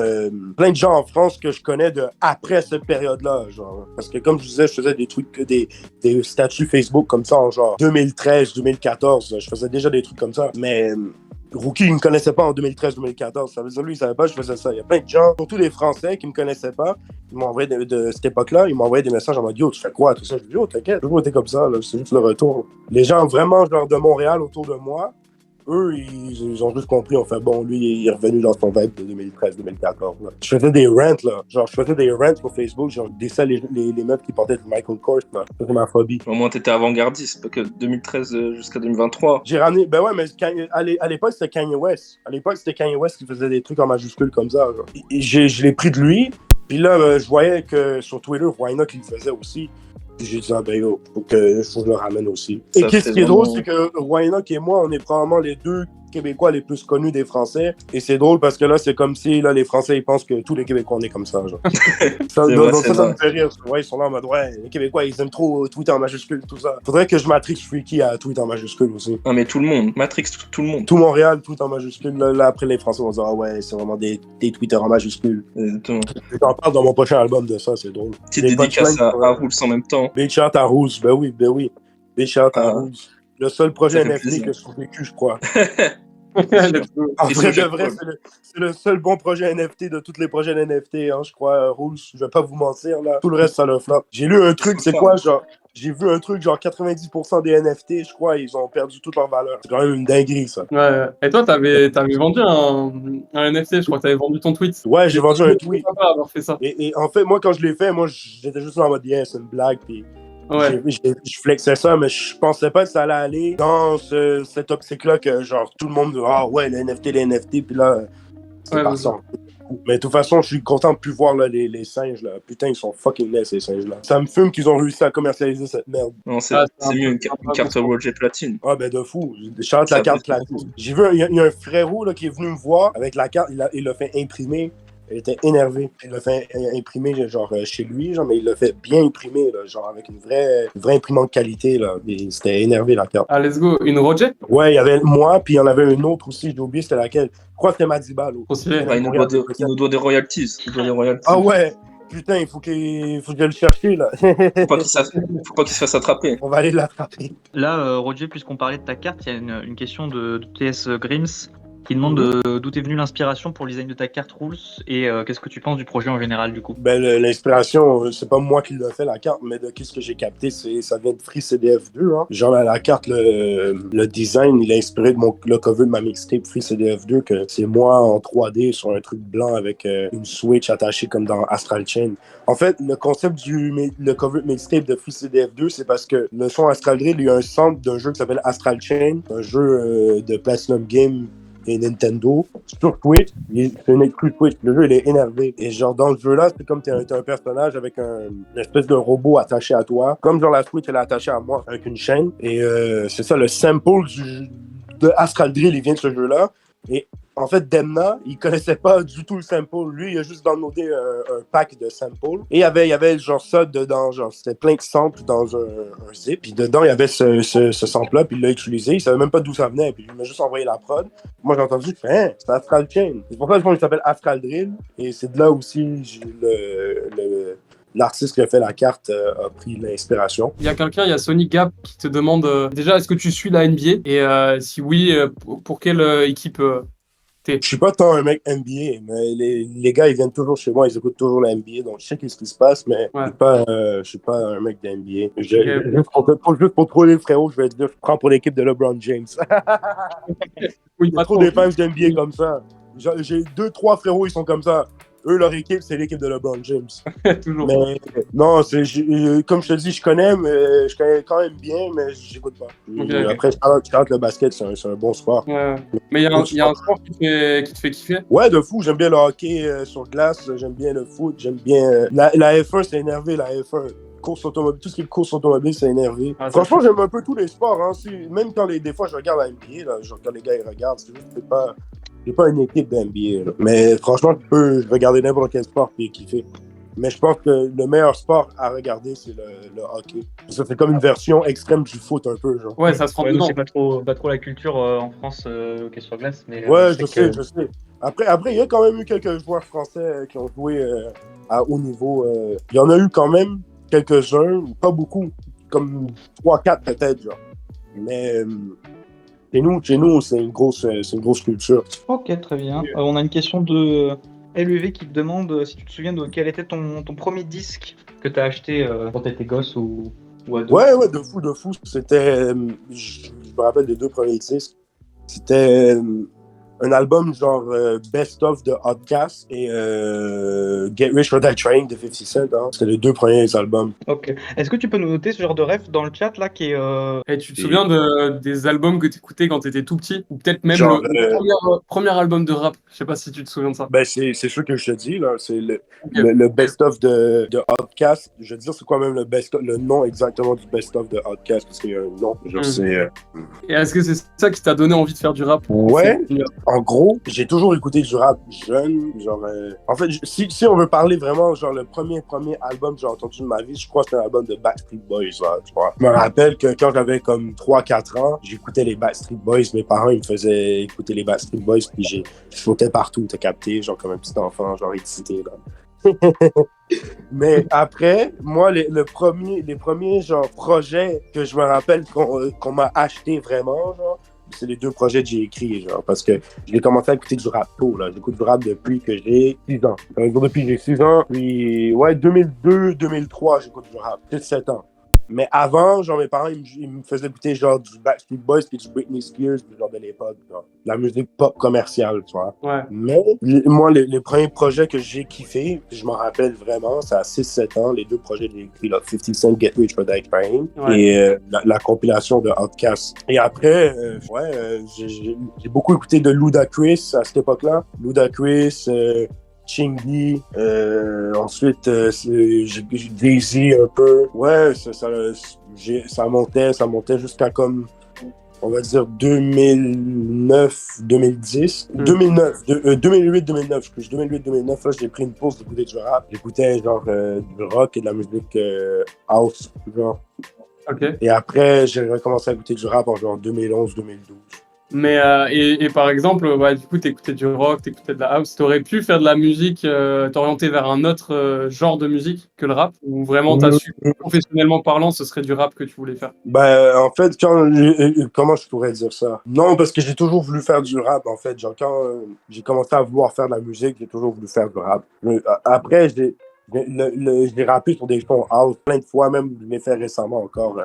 plein de gens en France que je connais de après cette période-là, genre. Parce que, comme je disais, je faisais des trucs, des statuts Facebook comme ça en genre 2013, 2014. Je faisais déjà des trucs comme ça. Mais Rookie, il ne me connaissait pas en 2013-2014. Ça veut dire, lui, il ne savait pas que je faisais ça. Il y a plein de gens, surtout des Français, qui ne me connaissaient pas. Ils m'ont envoyé de cette époque-là, ils m'ont envoyé des messages en mode, yo, tu fais quoi? Tout ça. Je dis, yo, t'inquiète, j'ai toujours été comme ça, là. C'est juste le retour. Les gens vraiment, genre, de Montréal autour de moi, eux, ils ont juste compris, on fait bon, lui, il est revenu dans son vibe de 2013-2014. Je faisais des rants, là. Genre, je faisais des rants sur Facebook, genre, je descendais les meufs qui portaient du Michael Kors, là. C'était ma phobie. Au moins, t'étais avant-gardiste, pas que 2013 jusqu'à 2023. J'ai ramené, ben ouais, mais à l'époque, c'était Kanye West. À l'époque, c'était Kanye West qui faisait des trucs en majuscule comme ça, genre. Et je l'ai pris de lui, puis là, je voyais que sur Twitter, Whynock, il le faisait aussi. J'ai dit, ah ben yo, faut que je le ramène aussi. Et qu'est-ce qui est drôle, c'est que Whynock et moi, on est probablement les deux Québécois les plus connus des Français. Et c'est drôle parce que là, c'est comme si là, les Français, ils pensent que tous les Québécois, on est comme ça. Genre. ça me fait rire. Ouais, ils sont là en mode, ouais, les Québécois, ils aiment trop tweeter en majuscule, tout ça. Faudrait que je matrix Freaky à tweet en majuscule aussi. Ah, mais tout le monde. Matrix, tout le monde. Tout Montréal tweet en majuscule. Là, après, les Français vont dire, ah ouais, c'est vraiment des tweeters en majuscule. J'en parle dans mon prochain album de ça, c'est drôle. Petite dédicace à Rules en même temps. Big shout à Rouge, ben oui. Big shout à Rouge. Le seul projet NFT que j'ai vécu, je crois. En vrai de vrai, c'est le seul bon projet NFT de tous les projets NFT, hein, je crois, Rules. Je vais pas vous mentir, là. Tout le reste, ça le flop. J'ai lu un truc, c'est quoi, genre... J'ai vu un truc, genre 90% des NFT, je crois, ils ont perdu toute leur valeur. C'est quand même une dinguerie, ça. Ouais. Et toi, t'avais vendu un NFT, je crois que t'avais vendu ton tweet. Ouais, j'ai vendu un tweet. Pas avoir fait ça. Et en fait, moi, quand je l'ai fait, moi, j'étais juste en mode, yeah, c'est une blague, puis... Ouais. Je flexais ça, mais je pensais pas que ça allait aller dans cette optique-là que, genre, tout le monde dit, ah ouais, les NFT, puis là, c'est pas ça. Mais de toute façon, je suis content de plus voir là, les singes, là. Putain, ils sont fucking laid, ces singes-là. Ça me fume qu'ils ont réussi à commercialiser cette merde. Non, c'est mieux une carte Roger Platine. Ah, ben de fou. Je chante la carte Platine. J'ai vu, il y a un frérot là, qui est venu me voir avec la carte, il l'a fait imprimer. Il était énervé. Il l'a fait imprimer genre chez lui, genre, mais il l'a fait bien imprimer, là, genre avec une vraie imprimante qualité. Là. C'était énervé la carte. Ah, let's go. Une Roger? Ouais, il y avait moi, puis il y en avait une autre aussi, j'ai oublié c'était laquelle. Je crois que c'était Madiba. Ouais, il nous doit des royalties. Ah ouais! Putain, il faut que je le cherche là. Faut pas qu'il se fasse attraper. On va aller l'attraper. Là, Roger, puisqu'on parlait de ta carte, il y a une question de TS Grims qui demande d'où est venue l'inspiration pour le design de ta carte Rules et qu'est-ce que tu penses du projet en général du coup? Ben l'inspiration, c'est pas moi qui l'ai fait la carte, mais de qu'est-ce que j'ai capté, ça vient de Free CDF2. Hein. Genre la carte, le design, il est inspiré de le cover de ma mixtape Free CDF2, que c'est moi en 3D sur un truc blanc avec une switch attachée comme dans Astral Chain. En fait, le concept le cover de mixtape de Free CDF2, c'est parce que le son Astral Drill, il y a un sample d'un jeu qui s'appelle Astral Chain, un jeu de Platinum Game et Nintendo sur Twitch. C'est une exclu Twitch. Le jeu, il est énervé. Et genre, dans le jeu-là, c'est comme t'es un personnage avec une espèce de robot attaché à toi. Comme genre la Switch, elle est attachée à moi avec une chaîne. Et c'est ça, le sample de Astral Drill, il vient de ce jeu-là. Et en fait, Demna, il connaissait pas du tout le sample. Lui, il a juste downloadé un pack de samples. Et il y avait genre ça dedans, genre c'était plein de samples dans un zip. Puis dedans, il y avait ce sample-là, puis il l'a utilisé. Il savait même pas d'où ça venait. Puis il m'a juste envoyé la prod. Moi, j'ai entendu, je fais, hein, c'est Astral Chain. C'est pour ça que je pense qu'il s'appelle Astral Drill. Et c'est de là aussi l'artiste qui a fait la carte a pris l'inspiration. Il y a Sonic Gap qui te demande déjà, est-ce que tu suis la NBA? Et si oui, pour quelle équipe t'es? Je suis pas tant un mec NBA, mais les gars, ils viennent toujours chez moi, ils écoutent toujours la NBA, donc je sais ce qui se passe, mais Ouais. je suis pas un mec de NBA. Juste pour troller le frérot, je vais te dire, je prends pour l'équipe de LeBron James. Oui, Il y a trop de fans d'NBA comme ça. J'ai 2-3 frérots, ils sont comme ça. Eux, leur équipe, c'est l'équipe de LeBron James. toujours. Mais non, comme je te dis, je connais quand même bien, mais j'écoute pas. Ok. Après, je parle que le basket, c'est un bon sport. Ouais. Mais il y a un sport qui te fait kiffer? Ouais, de fou, j'aime bien le hockey sur glace, j'aime bien le foot, j'aime bien... La F1, c'est énervé, la F1. Course automobile, tout ce qui est course automobile, c'est énervé. Ah, franchement, j'aime un peu tous les sports. Hein. Même quand des fois, je regarde la NBA, là, quand les gars ils regardent, c'est juste que j'ai pas une équipe de NBA. Là. Mais franchement, je peux regarder n'importe quel sport et kiffer. Mais je pense que le meilleur sport à regarder, c'est le hockey. Ça fait comme une version extrême du foot un peu, genre. Ouais, ça se rend nous, dedans. c'est pas trop la culture en France hockey sur glace. Mais, Ouais, je sais. Après, il y a quand même eu quelques joueurs français qui ont joué à haut niveau. Il y en a eu quand même quelques-uns, pas beaucoup, comme 3-4 peut-être, genre. Mais chez nous, c'est une grosse culture. Ok, très bien. On a une question de LEV qui te demande si tu te souviens de quel était ton premier disque que tu as acheté quand tu étais gosse ou ado. Ouais, de fou. C'était, je me rappelle des 2 premiers disques. C'était un album genre Best of de Outkast et Get Rich or Die Trying de 50 Cent. Hein. C'était les 2 premiers albums. Ok. Est-ce que tu peux nous noter ce genre de ref dans le chat là qui est Et tu te souviens des albums que tu écoutais quand tu étais tout petit? Ou peut-être même Genre, le premier album de rap? Je sais pas si tu te souviens de ça. Ben, c'est sûr que je te dis, là. C'est le best-of de Outkast. Je veux dire, c'est quoi même le nom exactement du best-of de Outkast, parce qu'il y a un nom. Genre, c'est... Et est-ce que c'est ça qui t'a donné envie de faire du rap? Ouais. En gros, j'ai toujours écouté du rap jeune. Genre, en fait, si on veut parler vraiment, genre, le premier album que j'ai entendu de ma vie, je crois que c'est un album de Backstreet Boys, là, tu vois. Je me rappelle que quand j'avais comme 3-4 ans, j'écoutais les Backstreet Boys. Mes parents, ils me faisaient écouter les Backstreet Boys, puis je sautais partout, t'as capté, genre comme un petit enfant, genre excité, là. Mais après, moi, les premiers genre projets que je me rappelle qu'on m'a acheté vraiment, genre, c'est les 2 projets que j'ai écrits, genre, parce que j'ai commencé à écouter du rap tôt, là. J'écoute du rap depuis que j'ai 6 ans. Depuis que j'ai 6 ans, puis, ouais, 2002, 2003, j'écoute du rap. Peut-être 7 ans. Mais avant, genre, mes parents, ils me faisaient écouter, genre, du Backstreet Boys puis du Britney Spears, genre, de l'époque, genre, la musique pop commerciale, tu vois. Ouais. Mais, moi, les premiers projets que j'ai kiffés, je m'en rappelle vraiment, c'est à 6-7 ans, les 2 projets que j'ai écrits, là, 50 Cent, Get Rich or Die Trying, et la compilation de Outkast. Et après, j'ai beaucoup écouté de Ludacris à cette époque-là. Ludacris, Chingy, ensuite j'ai Daisy un peu. Ouais, ça montait jusqu'à comme, on va dire 2009, 2010. 2008-2009, là j'ai pris une pause d'écouter du rap. J'écoutais genre du rock et de la musique house, genre. Ok. Et après, j'ai recommencé à écouter du rap en genre 2011-2012. Mais et par exemple, ouais, du coup, t'écoutais du rock, t'écoutais de la house. T'aurais pu faire de la musique, t'orienter vers un autre genre de musique que le rap? Ou vraiment t'as su, professionnellement parlant, ce serait du rap que tu voulais faire? Ben, en fait, comment je pourrais dire ça? Non, parce que j'ai toujours voulu faire du rap, en fait. Genre, quand j'ai commencé à vouloir faire de la musique, j'ai toujours voulu faire du rap. Après, j'ai rappé sur des sons house plein de fois, même je l'ai fait récemment encore.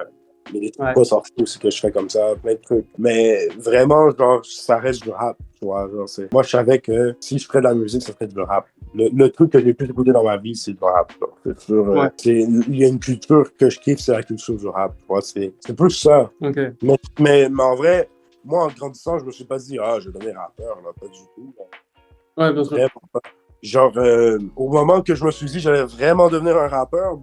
Mais des trucs pas sortis aussi que je fais comme ça, plein de trucs. Mais vraiment, genre, ça reste du rap, tu vois. Genre, moi, je savais que si je ferais de la musique, ça serait du rap. Le truc que j'ai pu écouter dans ma vie, c'est du rap. C'est sûr. Il y a une culture que je kiffe, c'est la culture du rap. Tu vois, c'est plus ça. Okay. Mais en vrai, moi, en grandissant, je me suis pas dit, je vais devenir rappeur, là, pas du tout. Là. Ouais, bien sûr. Genre, au moment que je me suis dit j'allais vraiment devenir un rappeur,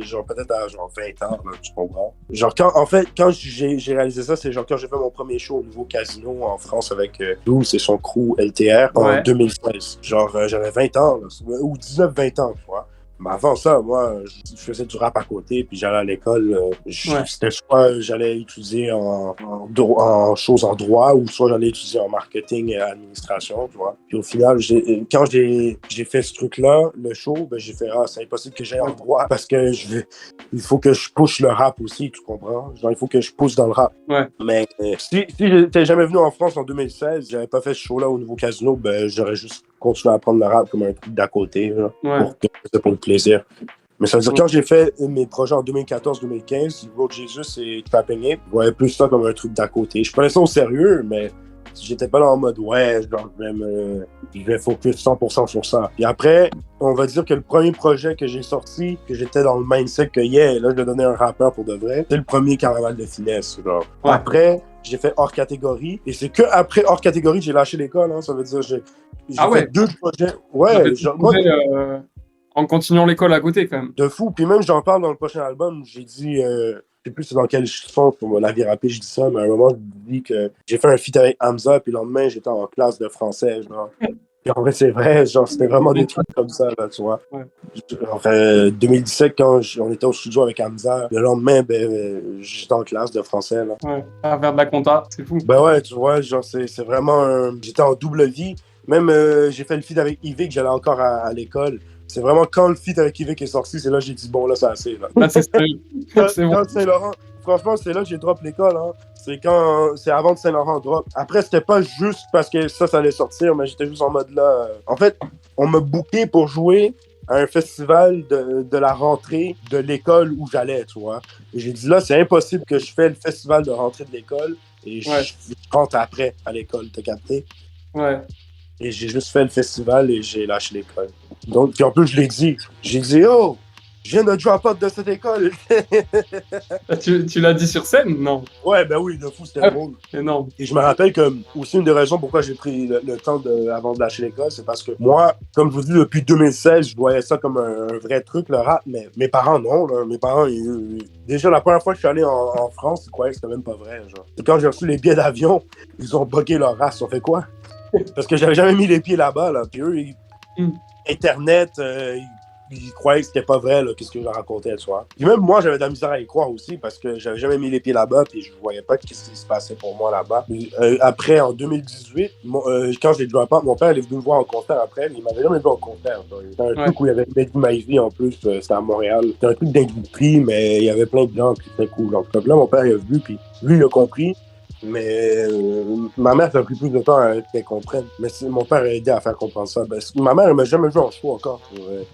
genre peut-être à genre 20 ans, là, tu comprends? Genre, quand j'ai réalisé ça, c'est genre quand j'ai fait mon premier show au nouveau casino en France avec Douce et son crew LTR en 2016. Genre, j'avais 20 ans, là, ou 19-20 ans, tu vois. Mais avant ça, moi, je faisais du rap à côté, puis j'allais à l'école. C'était soit j'allais étudier en choses en droit, ou soit j'allais étudier en marketing et administration, tu vois. Puis au final, quand j'ai fait ce truc-là, le show, ben j'ai fait c'est impossible que j'aille en droit parce que il faut que je push le rap aussi, tu comprends? Genre, il faut que je pousse dans le rap. Ouais. Mais si j'étais jamais venu en France en 2016, j'avais pas fait ce show-là au nouveau casino, ben j'aurais juste continué à apprendre le rap comme un truc d'à côté, genre, pour le plaisir. Mais ça veut dire, quand j'ai fait mes projets en 2014-2015, Road Jesus et Trapping Ape, je voyais plus ça comme un truc d'à côté. Je prenais ça au sérieux, mais j'étais pas là en mode, genre, je vais focus 100% sur ça. Puis après, on va dire que le premier projet que j'ai sorti, que j'étais dans le mindset que, là, je vais donner un rappeur pour de vrai, c'est le premier Carnaval de finesse, genre. Ouais. Après, j'ai fait hors catégorie, et c'est que après hors catégorie, j'ai lâché l'école, hein. Ça veut dire, j'ai fait 2 projets. Ouais, genre, moi, en continuant l'école à côté, quand même. De fou. Puis même, j'en parle dans le prochain album. J'ai dit, je sais plus c'est dans quel son pour la vie rapée, je dis ça, mais à un moment, je dis que j'ai fait un feat avec Hamza, puis le lendemain, j'étais en classe de français, genre. Puis en vrai, c'est vrai, genre, c'était vraiment des trucs comme ça, là, tu vois. Ouais. Enfin, 2017, quand on était au studio avec Hamza, le lendemain, j'étais en classe de français, là. Ouais, à faire de la compta, c'est fou. Ben ouais, tu vois, genre, c'est vraiment j'étais en double vie. Même, j'ai fait le feat avec Yvick, que j'allais encore à l'école. C'est vraiment quand le feat avec Yvick est sorti, c'est là que j'ai dit, bon, là, c'est assez, là. Là, c'est quand Saint-Laurent, franchement, c'est là que j'ai drop l'école, hein. C'est avant que Saint-Laurent drop. Après, c'était pas juste parce que ça allait sortir, mais j'étais juste en mode là. En fait, on m'a booké pour jouer à un festival de la rentrée de l'école où j'allais, tu vois. Et j'ai dit, là, c'est impossible que je fais le festival de rentrée de l'école et je rentre après à l'école, t'as capté? Ouais. Et j'ai juste fait le festival et j'ai lâché l'école. Donc, puis en plus, je l'ai dit. J'ai dit, oh, je viens de drop out de cette école. Tu l'as dit sur scène, non? Ouais, ben oui, de fou, c'était drôle. Énorme. Et je me rappelle que, aussi, une des raisons pourquoi j'ai pris le temps avant de lâcher l'école, c'est parce que moi, comme je vous dis, depuis 2016, je voyais ça comme un vrai truc, le rap, mais mes parents, non. Là. Mes parents, déjà, la première fois que je suis allé en France, ils croyaient que c'était même pas vrai. Genre. Et quand j'ai reçu les billets d'avion, ils ont bugué leur race. Ils ont fait quoi? Parce que j'avais jamais mis les pieds là-bas, là. Puis eux, Internet, ils croyaient que c'était pas vrai, là, qu'est-ce que je leur racontais, tu vois. Puis même moi, j'avais de la misère à y croire aussi, parce que j'avais jamais mis les pieds là-bas, puis je voyais pas qu'est-ce qui se passait pour moi là-bas. Puis, après, en 2018, quand j'ai drop out, mon père est venu me voir en concert après, mais il m'avait jamais vu en concert. C'était un truc où il y avait Made in My Vie en plus, c'était à Montréal. C'était un truc d'industrie, mais il y avait plein de gens, puis c'était cool. Donc là, mon père, il a vu, puis lui, il a compris. Mais ma mère, ça a pris plus de temps à qu'elle comprenne. Mais mon père a aidé à faire comprendre ça. Ma mère, elle m'a jamais vu en show encore.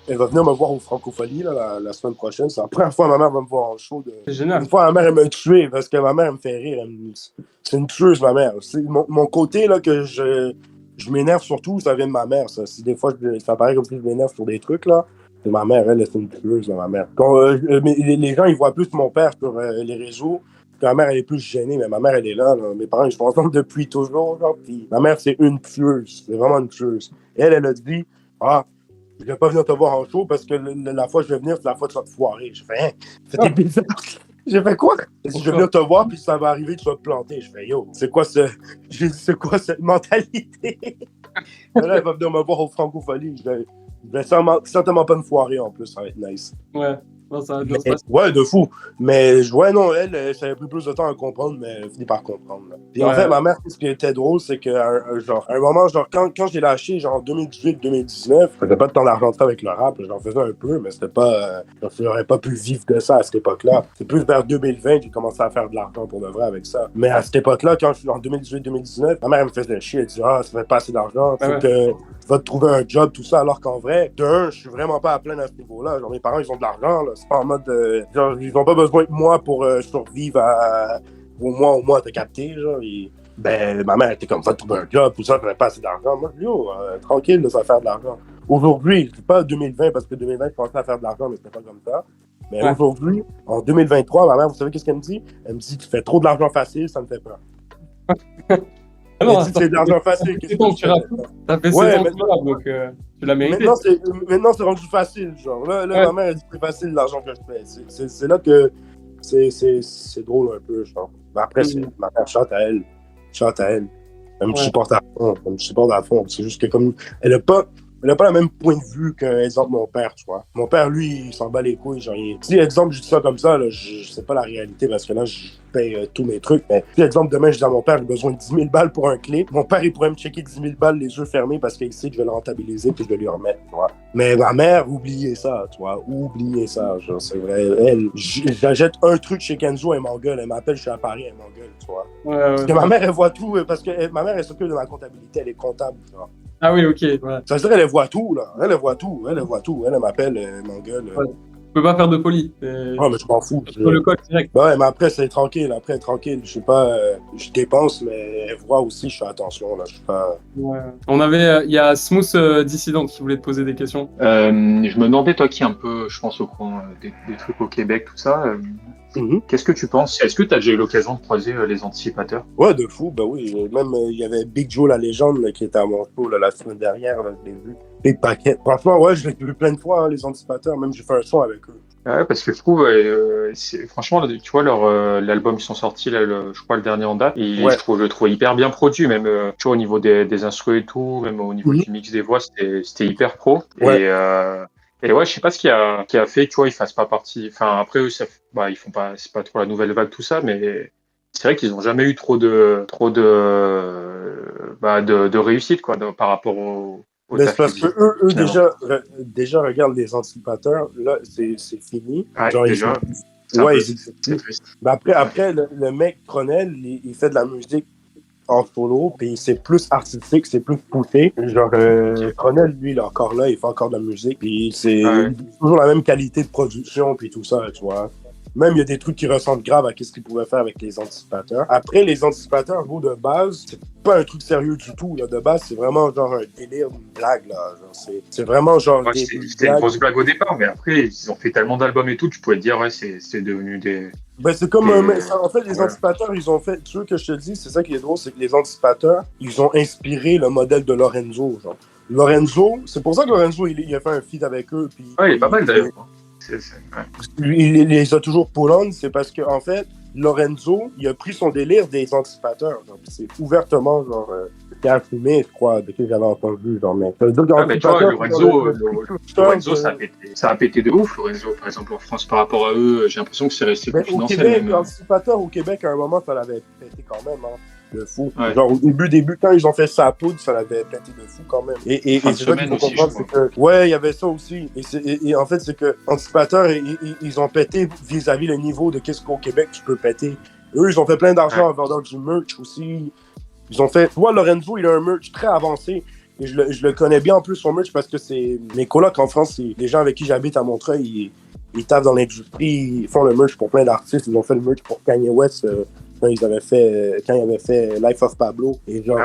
Elle va venir me voir au Francophonie là, la semaine prochaine. C'est la première fois que ma mère va me voir en show. C'est génial. Une fois, ma mère, elle m'a tué parce que ma mère, elle me fait rire. C'est une tueuse, ma mère. C'est mon côté là, que je m'énerve surtout, ça vient de ma mère. Ça. Si des fois, ça paraît comme si je m'énerve sur des trucs, là. C'est ma mère, elle, c'est une tueuse, ma mère. Quand, les gens, ils voient plus mon père sur les réseaux. Ma mère, elle est plus gênée, mais ma mère, elle est là. Mes parents, ils sont ensemble depuis toujours. Genre, puis ma mère, c'est une tueuse. C'est vraiment une tueuse. Elle a dit, je vais pas venir te voir en show parce que la fois que je vais venir, c'est la fois que tu vas te foirer. Je fais, c'était bizarre. J'ai fait quoi? Je vais venir te voir, puis ça va arriver, tu vas te planter. Je fais, yo, c'est quoi cette mentalité? Là, elle va venir me voir au Francophonie. Je vais certainement pas me foirer en plus, ça va être nice. Ouais. Non, ouais, de fou. Mais ouais, non, ça a pris plus de temps à comprendre, mais elle finit par comprendre. Là. Puis en fait, ma mère, ce qui était drôle, c'est que à un moment, genre, quand je l'ai lâché, genre en 2018-2019, je faisais pas de temps d'argent avec le rap, j'en faisais un peu, mais c'était pas. J'aurais pas pu vivre de ça à cette époque-là. C'est plus vers 2020 que j'ai commencé à faire de l'argent pour de vrai avec ça. Mais à cette époque-là, quand je suis en 2018-2019, ma mère elle me faisait chier, elle disait, ça fait pas assez d'argent, faut que tu vas te trouver un job, tout ça, alors qu'en vrai, je suis vraiment pas à plaindre à ce niveau-là. Genre, mes parents, ils ont de l'argent, là. C'est pas en mode, genre, ils ont pas besoin de moi pour survivre au mois, t'as capté, genre. Ma mère était comme, va te trouver un job, tout ça, t'avais pas assez d'argent. Moi, tranquille, là, ça va faire de l'argent. Aujourd'hui, c'est pas 2020, parce que 2020, je commençais à faire de l'argent, mais c'était pas comme ça. Mais aujourd'hui, en 2023, ma mère, vous savez qu'est-ce qu'elle me dit? Elle me dit, tu fais trop de l'argent facile, ça me fait peur. Ah Mais non, si c'est de l'argent facile, qu'est-ce c'est bon, que tu rappes. Ça fait 7 Ouais, ans que mais- tu rappes, donc tu l'as mérité. Maintenant, c'est rendu facile, genre. Là, Ouais. ma mère, elle dit que c'est facile l'argent que je fais. C'est là que c'est drôle un peu, genre. Mais après, c'est ma mère chante à elle. Chante à elle. Elle me Ouais. supporte à fond. Elle me supporte à fond. C'est juste que comme elle a pas le même point de vue qu'un exemple mon père, tu vois. Mon père, lui, il s'en bat les couilles. Genre, si, exemple, je dis ça comme ça, là, je sais pas la réalité parce que là, je paye tous mes trucs. Mais si, exemple, demain, je dis à mon père, j'ai besoin de 10 000 balles pour un clé. Mon père, il pourrait me checker 10 000 balles les yeux fermés parce qu'il sait que je vais le rentabiliser puis je vais lui remettre, tu vois. Mais ma mère, oubliez ça, tu vois. Oubliez ça, genre, c'est vrai. Elle, j'achète un truc chez Kenzo, elle m'engueule. Elle m'appelle, je suis à Paris, elle m'engueule, tu vois. Ouais, Parce que ma mère, elle voit tout, parce que ma mère, elle s'occupe de ma comptabilité, elle est comptable, tu vois. Ah oui, ok. Ouais. Ça veut dire elle voit tout, là. Elle voit tout. Elle m'appelle, elle m'engueule. Ouais. Tu peux pas faire de poli. Oh, mais je m'en fous. Sur le code direct. Ouais, mais après, c'est tranquille. Après, tranquille. Je sais pas, je dépense, mais elle voit aussi, je fais attention, là. Je suis pas. Ouais. On avait, il y a Smooth Dissident qui voulait te poser des questions. Je me demandais, toi qui es un peu, je pense, au courant des trucs au Québec, tout ça, qu'est-ce que tu penses? Est-ce que tu as déjà eu l'occasion de croiser les anticipateurs? Ouais, de fou, ben oui. Même, il y avait Big Joe, la légende, là, qui était à mon show là, la semaine dernière, là, je l'ai vu. Big Paquet. Franchement, ouais, je l'ai vu plein de fois, hein, les anticipateurs. Même, j'ai fait un son avec eux. Ouais, parce que je trouve, franchement, tu vois, l'album, ils sont sortis, là, je crois, le dernier en date, et Ouais. je le trouve hyper bien produit, même, tu vois, au niveau des instruments et tout, même au niveau du mix des voix, c'était hyper pro. Ouais. Et ouais, je sais pas ce qui a fait, tu vois, ils fassent pas partie, enfin, après, eux, ils font pas, c'est pas trop la nouvelle vague, tout ça, mais c'est vrai qu'ils ont jamais eu trop de réussite, quoi, par rapport au Mais c'est taf parce qu'ils que faisaient, eux finalement. déjà, regarde les anticipateurs. Là, c'est fini. Ouais, Genre, déjà, c'est ouais, c'est triste. mais après le mec Tronel, il fait de la musique en solo, puis c'est plus artistique, c'est plus poussé. Genre, Tronel, lui, il est encore là, il fait encore de la musique, puis c'est Ouais. toujours la même qualité de production, puis tout ça, tu vois. Même, il y a des trucs qui ressemblent grave à ce qu'ils pouvaient faire avec les anticipateurs. Après, les anticipateurs, gros, de base, c'est pas un truc sérieux du tout, là. De base, c'est vraiment genre un délire, une blague, là. Genre, c'est vraiment genre Ouais, des c'était une blagues. grosse blague au départ, mais après, ils ont fait tellement d'albums et tout, tu pouvais te dire, ouais, c'est devenu des. Ben, c'est comme en fait, les Voilà. anticipateurs, ils ont fait, ce que je te dis, c'est ça qui est drôle, c'est que les anticipateurs, ils ont inspiré le modèle de Lorenzo, genre. Lorenzo, c'est pour ça que Lorenzo, il a fait un feat avec eux, puis Ouais, il est pas mal d'ailleurs. Ouais. il les a toujours pull-on, c'est parce que, en fait, Lorenzo, il a pris son délire des anticipateurs, genre, puis c'est ouvertement, genre, Pierre Fumé, je crois, de qui j'avais entendu, genre, mais ça veut dire Ouais, mais tu vois, qu'Anticipateurs, Lorenzo, ça a pété de ouf, Lorenzo, par exemple, en France, par rapport à eux, j'ai l'impression que c'est resté mais au confidentiel. Québec, Même. l'anticipateur au Québec, à un moment, ça l'avait pété quand même, hein. De fou. Ouais. Genre, au début, quand ils ont fait sa poudre, ça l'avait pété de fou quand même. Et Fin de c'est ça qu'il semaine faut aussi, comprendre, je c'est que, ouais, il y avait ça aussi. Et en fait, c'est que Anticipateur, ils ont pété vis-à-vis le niveau de qu'est-ce qu'au Québec tu peux péter. Eux, ils ont fait plein d'argent en vendant du merch aussi. Ils ont fait, toi, Lorenzo, il a un merch très avancé. Et je le connais bien en plus, son merch, parce que c'est mes colocs en France, c'est les gens avec qui j'habite à Montreuil, ils taffent dans l'industrie, ils font le merch pour plein d'artistes. Ils ont fait le merch pour Kanye West quand ils avaient fait Life of Pablo. Et genre,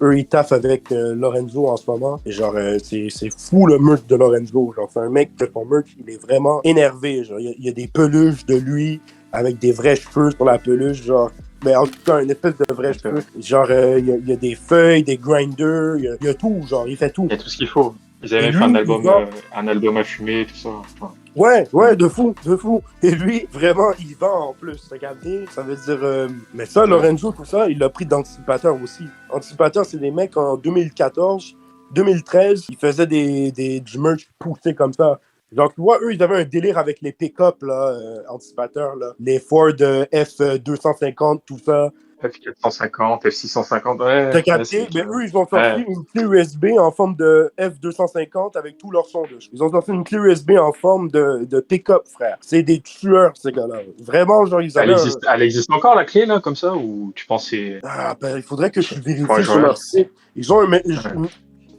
eux, ils taffent avec Lorenzo en ce moment. Et genre, c'est fou le merch de Lorenzo. Genre, c'est un mec que son merch, il est vraiment énervé. Genre, il y a des peluches de lui avec des vrais cheveux sur la peluche. Genre, mais en tout cas, une espèce de vrai cheveux. Genre, il y a des feuilles, des grinders, il y a tout. Genre, il fait tout. Il y a tout ce qu'il faut. Ils avaient Et fait lui, un album à fumer, tout ça. Enfin, Ouais, de fou. Et lui, vraiment, il vend en plus. Regardez, ça veut dire... Mais ça, Lorenzo, tout ça, il l'a pris d'Anticipateur aussi. Anticipateur, c'est des mecs en 2014, 2013, ils faisaient du merch poussé comme ça. Genre, tu vois, eux, ils avaient un délire avec les pick-up, là, Anticipateur, là. Les Ford F250, tout ça. F450, F650, ouais. T'as capté? Mais eux, ils ont sorti une clé USB en forme de F250 avec tout leur son dessus. Ils ont sorti une clé USB en forme de pick-up, frère. C'est des tueurs, ces gars-là. Vraiment, genre, ils avaient... Elle existe encore, la clé, là, comme ça, ou tu penses que c'est... Ah, ben, il faudrait que je vérifie Ouais, sur leur site. Ils ont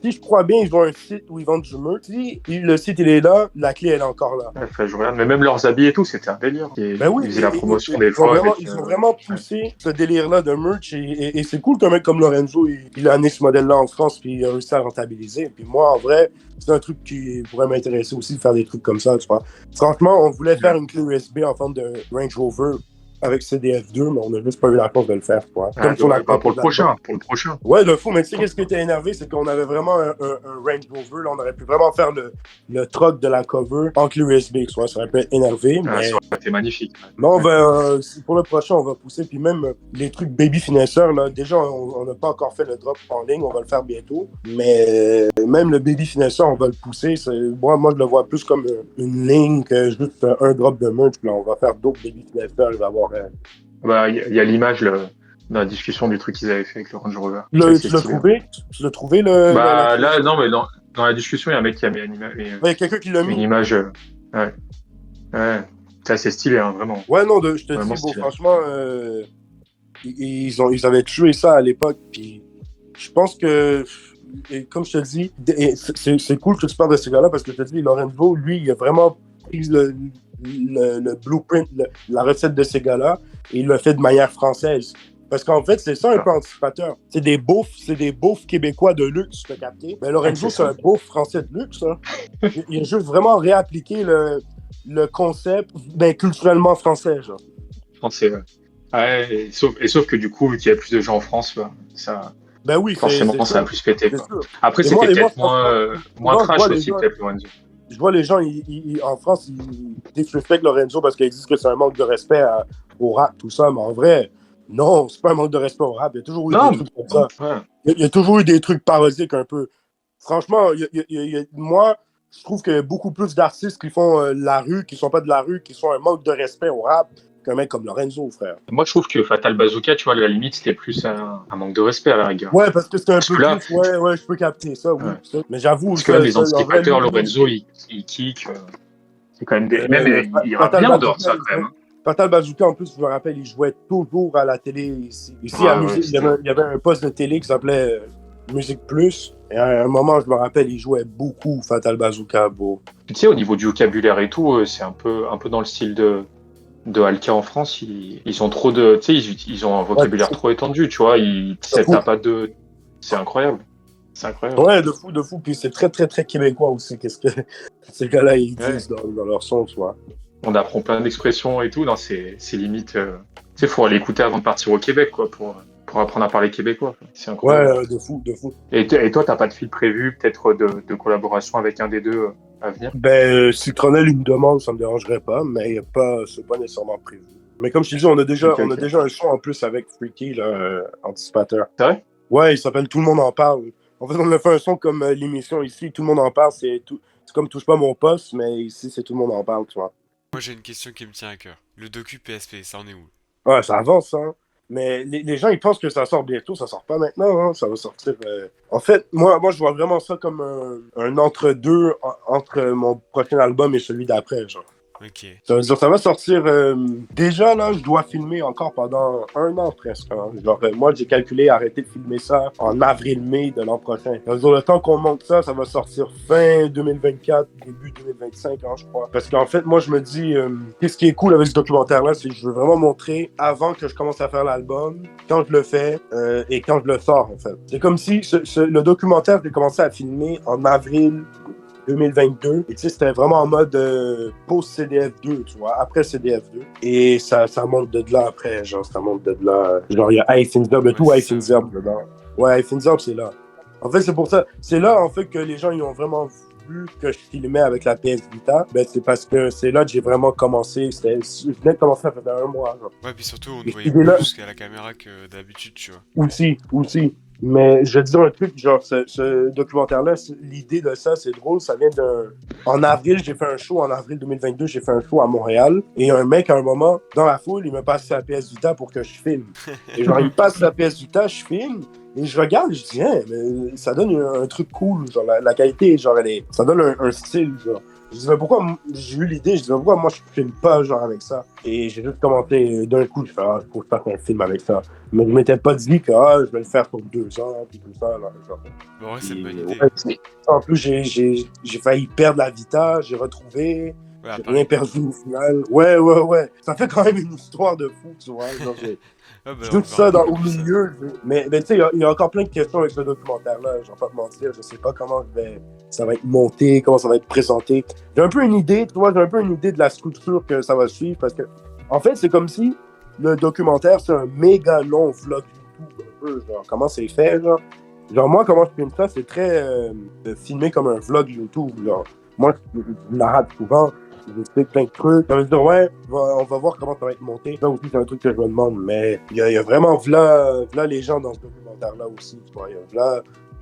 si je crois bien, ils ont un site où ils vendent du merch. Si le site, il est là, la clé, elle est encore là. Ouais, je regarde. Mais même leurs habits et tout, c'était un délire. Ben oui, ils faisaient la promotion des ils ont fois. vraiment, ils ont vraiment poussé ce délire-là de merch et c'est cool qu'un mec comme Lorenzo, il a amené ce modèle-là en France puis il a réussi à le rentabiliser. Puis moi, en vrai, c'est un truc qui pourrait m'intéresser aussi de faire des trucs comme ça, tu vois. Franchement, on voulait faire une clé USB en forme de Range Rover. avec CDF2, mais on n'a juste pas eu la chance de le faire, quoi. Ah, sur la pour le prochain. Ouais, le fou, mais tu sais, qu'est-ce qui était énervé, c'est qu'on avait vraiment un Range Rover, là, on aurait pu vraiment faire le truck de la cover en clé USB, soit ça aurait pu être énervé, mais... Ça aurait été magnifique. Mais on va, pour le prochain, on va pousser, puis même les trucs Baby Finisher, là, déjà, on n'a pas encore fait le drop en ligne, on va le faire bientôt, mais même le Baby Finisher, on va le pousser, moi, je le vois plus comme une ligne que juste un drop de merch, puis là, on va faire d'autres Baby Finisher, il va y avoir... Il y a l'image dans la discussion du truc qu'ils avaient fait avec le Range Rover. Tu l'as trouvé, là, non, mais dans la discussion, il y a un mec qui a mis une image. Il y a quelqu'un qui l'a mis. Une image. Ouais. C'est assez stylé, hein, vraiment. Ouais, non, je te Vraiment dis, bon, stylé. franchement, ils avaient tué ça à l'époque, puis je pense que, et comme je te dis, c'est cool que tu parles de ce gars-là, parce que je te dis, Lorenzo, lui, il a vraiment pris le blueprint, la recette de ces gars-là, et il l'a fait de manière française. Parce qu'en fait, c'est ça un peu anticipateur. C'est des beaufs québécois de luxe, tu as capté. Mais Lorenzo, c'est un beauf français de luxe, hein. Il a juste vraiment réappliqué le concept, culturellement français, genre. Français, ouais. Ouais, sauf que du coup, vu qu'il y a plus de gens en France, ça, Ben oui, forcément, ça a plus pété. Quoi. sûr. Après, c'était peut-être moins trash aussi, peut-être, Lorenzo. Je vois les gens, en France, ils disrespectent Lorenzo parce qu'ils disent que c'est un manque de respect au rap, tout ça, mais en vrai... Non, c'est pas un manque de respect au rap. Il y a toujours eu des trucs comme ça. Ouais. Il y a toujours eu des trucs parodiques un peu. Franchement, moi, je trouve qu'il y a beaucoup plus d'artistes qui font la rue, qui sont pas de la rue, qui sont un manque de respect au rap qu'un mec comme Lorenzo, frère. Moi, je trouve que Fatal Bazooka, tu vois, à la limite, c'était plus un manque de respect à la rigueur. Ouais, parce que c'était un peu là, plus... Ouais, je peux capter ça, oui. Ouais. Mais j'avoue... Parce que là, les anticipateurs, Lorenzo, il kick. C'est quand même des... Même, il ira bien en dehors de ça, quand même. Fatal Bazooka, en plus, je me rappelle, il jouait toujours à la télé ici. À Musique, il y avait un poste de télé qui s'appelait Musique Plus. Et à un moment, je me rappelle, il jouait beaucoup Fatal Bazooka, beau. Tu sais, au niveau du vocabulaire et tout, c'est un peu dans le style de Alka en France. Ils ont trop de... Tu sais, ils ont un vocabulaire trop étendu, tu vois. T'as pas de... C'est incroyable. C'est incroyable. Ouais, de fou. Puis c'est très, très, très québécois aussi. Qu'est-ce que ces gars-là, ils disent dans leur son, tu vois. On apprend plein d'expressions et tout. C'est limite... Tu sais, faut aller écouter avant de partir au Québec, quoi, pour apprendre à parler québécois. C'est incroyable. Ouais, de fou. Et toi, t'as pas de fil prévu, peut-être, de collaboration avec un des deux à venir? Si Tronel une demande, ça me dérangerait pas, mais c'est pas nécessairement prévu. Mais comme je te dis, on a déjà un son en plus avec Freaky, là, anticipateur. C'est vrai? Ouais, il s'appelle Tout le monde en parle. En fait, on a fait un son comme l'émission ici, Tout le monde en parle, c'est comme Touche pas mon poste, mais ici, c'est Tout le monde en parle, tu vois. Moi, j'ai une question qui me tient à cœur. Le docu PSP, ça en est où? Ouais, ça avance, hein. Mais les gens, ils pensent que ça sort bientôt. Ça sort pas maintenant, hein. Ça va sortir... En fait, moi, je vois vraiment ça comme un entre-deux entre mon prochain album et celui d'après, genre. Ok. Ça veut dire ça va sortir... Déjà, là, je dois filmer encore pendant 1 an, presque. Hein. Genre, moi, j'ai calculé arrêter de filmer ça en avril-mai de l'an prochain. Ça veut dire le temps qu'on monte ça, ça va sortir fin 2024, début 2025, hein, je crois. Parce qu'en fait, moi, je me dis... qu'est-ce qui est cool avec ce documentaire-là, c'est que je veux vraiment montrer avant que je commence à faire l'album, quand je le fais et quand je le sors, en fait. C'est comme si le documentaire, j'ai commencé à filmer en avril 2022. Et tu sais, c'était vraiment en mode post-CDF2, tu vois, après CDF2. Et ça monte de là après, genre, ça monte de là. Genre, il y a Eifinzerb et tout, Eifinzerb dedans. Ouais, Eifinzerb, c'est là. En fait, c'est pour ça. C'est là, en fait, que les gens, ils ont vraiment vu que je filmais avec la PS Vita. Ben, c'est parce que c'est là que j'ai vraiment commencé. Je venais de commencer, ça fait 1 mois, genre. Ouais, puis surtout, on te voyait plus qu'à la caméra que d'habitude, tu vois. Aussi. Mais je vais te dire un truc, genre, ce documentaire-là, l'idée de ça, c'est drôle, ça vient En avril, j'ai fait un show, en avril 2022, j'ai fait un show à Montréal, et un mec, à un moment, dans la foule, il me passe sa PS Vita pour que je filme. Et genre, il passe la PS Vita, je filme, et je regarde, je dis, mais ça donne un truc cool, genre, la qualité, genre, ça donne un style, genre. Je disais, pourquoi j'ai eu l'idée, je disais, pourquoi moi je filme pas genre avec ça? Et j'ai juste commenté d'un coup, je fais, faut que je fasse un film avec ça. Mais je m'étais pas dit que je vais le faire pour 2 ans, puis tout ça, là, genre. Bon, ouais, c'est une bonne idée. Ouais, en plus, j'ai failli perdre la Vita, j'ai retrouvé, j'ai rien perdu au final. Ouais. Ça fait quand même une histoire de fou, tu vois. Genre, tout ça au milieu. Mais tu sais, il y a encore plein de questions avec ce documentaire-là. Je vais pas te mentir. Je sais pas comment ça va être monté, comment ça va être présenté. J'ai un peu une idée, tu vois, de la structure que ça va suivre. Parce que, en fait, c'est comme si le documentaire, c'est un méga long vlog YouTube, un peu, genre, comment c'est fait, genre. Genre, moi, comment je filme ça, c'est très filmé comme un vlog YouTube, genre. Moi, je narrate souvent, j'explique plein de trucs. Ça veut dire, ouais, on va voir comment ça va être monté. Ça aussi, c'est un truc que je me demande, mais il y a vraiment, v'là les gens dans ce documentaire-là aussi, tu vois.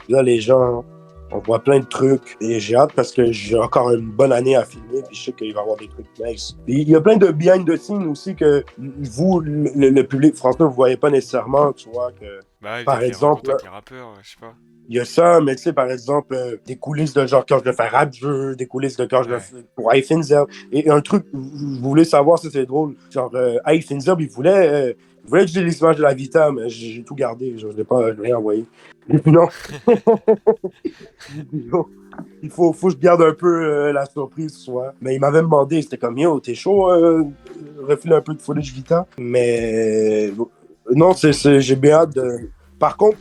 V'là les gens, on voit plein de trucs, et j'ai hâte parce que j'ai encore une bonne année à filmer, puis je sais qu'il va y avoir des trucs nice. Et il y a plein de behind the scenes aussi que vous, le public français, vous voyez pas nécessairement, tu vois, que, Bah, par exemple, avec les rappeurs, je sais pas. il y a ça, mais tu sais, par exemple, des coulisses de genre quand je vais faire rap jeu, des coulisses de quand je vais faire pour iFinzer. Et un truc, vous voulez savoir si c'est drôle, genre iFinzer, il voulait que j'ai les images de la Vita, mais j'ai tout gardé, je n'ai rien envoyé. Et puis non. Il faut que je garde un peu la surprise, soit. Mais il m'avait demandé, c'était comme, yo, t'es chaud, refiler un peu de footage Vita. Mais non, j'ai bien hâte de... Par contre,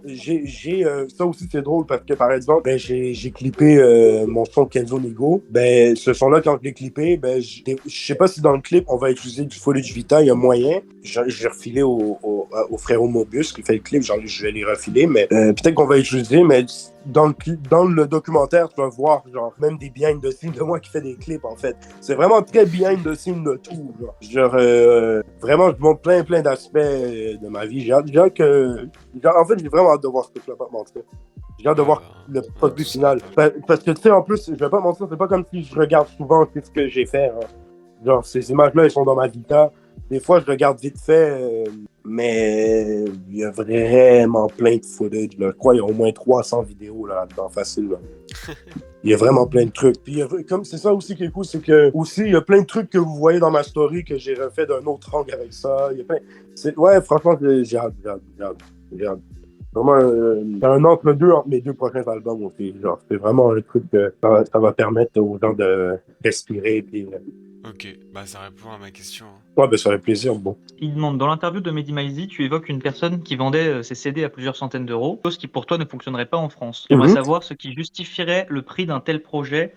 j'ai ça aussi c'est drôle parce que par exemple, ben, j'ai clippé mon son Kenzo Nigo. Ben ce son-là quand je l'ai clippé, ben je sais pas si dans le clip on va utiliser du footage Vita, il y a moyen. J'ai refilé au frérot Mobius qui fait le clip, genre je vais les refiler, mais peut-être qu'on va utiliser, mais dans le documentaire, tu vas voir genre même des behind the scenes de moi qui fait des clips en fait. C'est vraiment très behind the scenes de tout. Genre vraiment je montre plein d'aspects de ma vie. J'ai hâte que en fait, j'ai vraiment hâte de voir ce truc-là, pas mentir. J'ai hâte de voir le produit final. Parce que, tu sais, en plus, je vais pas mentir, c'est pas comme si je regarde souvent ce que j'ai fait. Hein. Genre, ces images-là, elles sont dans ma Vita. Des fois, je regarde vite fait, mais il y a vraiment plein de footage. Là. Je crois qu'il y a au moins 300 vidéos là-dedans, facile. Là. Il y a vraiment plein de trucs. Puis, comme c'est ça aussi qui est cool, c'est que aussi, il y a plein de trucs que vous voyez dans ma story que j'ai refait d'un autre angle avec ça. Il y a plein... Ouais, franchement, j'ai hâte. Vraiment, un entre-deux entre mes deux prochains albums aussi. Genre, c'est vraiment un truc que ça va permettre aux gens de respirer. Puis, Ok, bah ça répond à ma question. ouais, ben ça fait plaisir. Bon. Il demande, dans l'interview de Mehdi Maizi, tu évoques une personne qui vendait ses CD à plusieurs centaines d'euros, chose qui pour toi ne fonctionnerait pas en France. J'aimerais savoir ce qui justifierait le prix d'un tel projet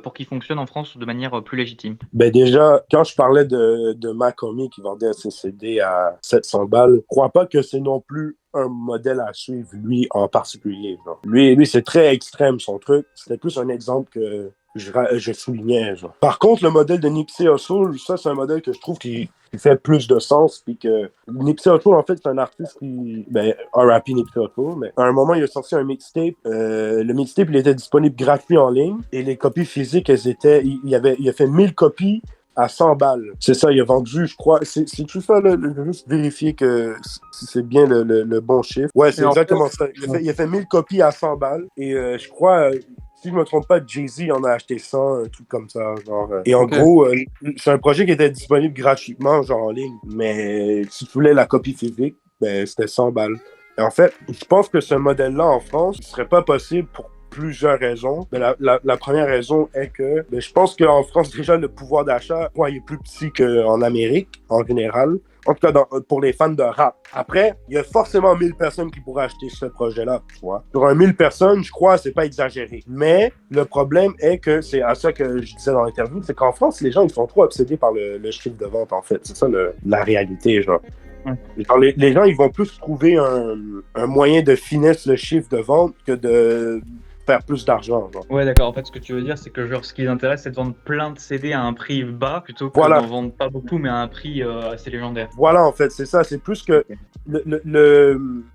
pour qu'il fonctionne en France de manière plus légitime. Ben déjà, quand je parlais de Macomy qui vendait ses CD à 700 balles, je crois pas que c'est non plus un modèle à suivre, lui en particulier. Genre. Lui c'est très extrême son truc. C'était plus un exemple que je soulignais. Genre. Par contre, le modèle de Nipsey Hussle, ça, c'est un modèle que je trouve qui fait plus de sens. Puis que Nipsey Hussle, en fait, c'est un artiste qui... Ben, R.I.P. Nipsey Hussle, mais à un moment, il a sorti un mixtape. Le mixtape, il était disponible gratuit en ligne. Et les copies physiques, elles étaient... Il a fait 1000 copies à 100 balles. C'est ça, il a vendu, je crois... C'est tout ça, là. Je vais juste vérifier que c'est bien le bon chiffre. Ouais, c'est exactement ça. Il a fait 1000 copies à 100 balles. Et je crois... si je me trompe pas, Jay-Z en a acheté 100, un truc comme ça. Genre, et en gros, c'est un projet qui était disponible gratuitement, genre en ligne. Mais si tu voulais la copie physique, ben, c'était 100 balles. Et en fait, je pense que ce modèle-là en France ne serait pas possible pour plusieurs raisons. Mais la première raison est que je pense qu'en France, déjà, le pouvoir d'achat il est plus petit qu'en Amérique, en général. En tout cas, pour les fans de rap. Après, il y a forcément 1000 personnes qui pourraient acheter ce projet-là, tu vois. Sur 1000 personnes, je crois, c'est pas exagéré. Mais le problème est que, c'est à ça que je disais dans l'interview, c'est qu'en France, les gens, ils sont trop obsédés par le chiffre de vente, en fait. C'est ça la réalité, genre. Genre les gens, ils vont plus trouver un moyen de finesse le chiffre de vente que de faire plus d'argent. Genre. Ouais, d'accord. En fait, ce que tu veux dire, c'est que genre, ce qui les intéresse, c'est de vendre plein de CD à un prix bas plutôt que d'en vendre pas beaucoup, mais à un prix assez légendaire. Voilà, en fait, c'est ça. C'est plus que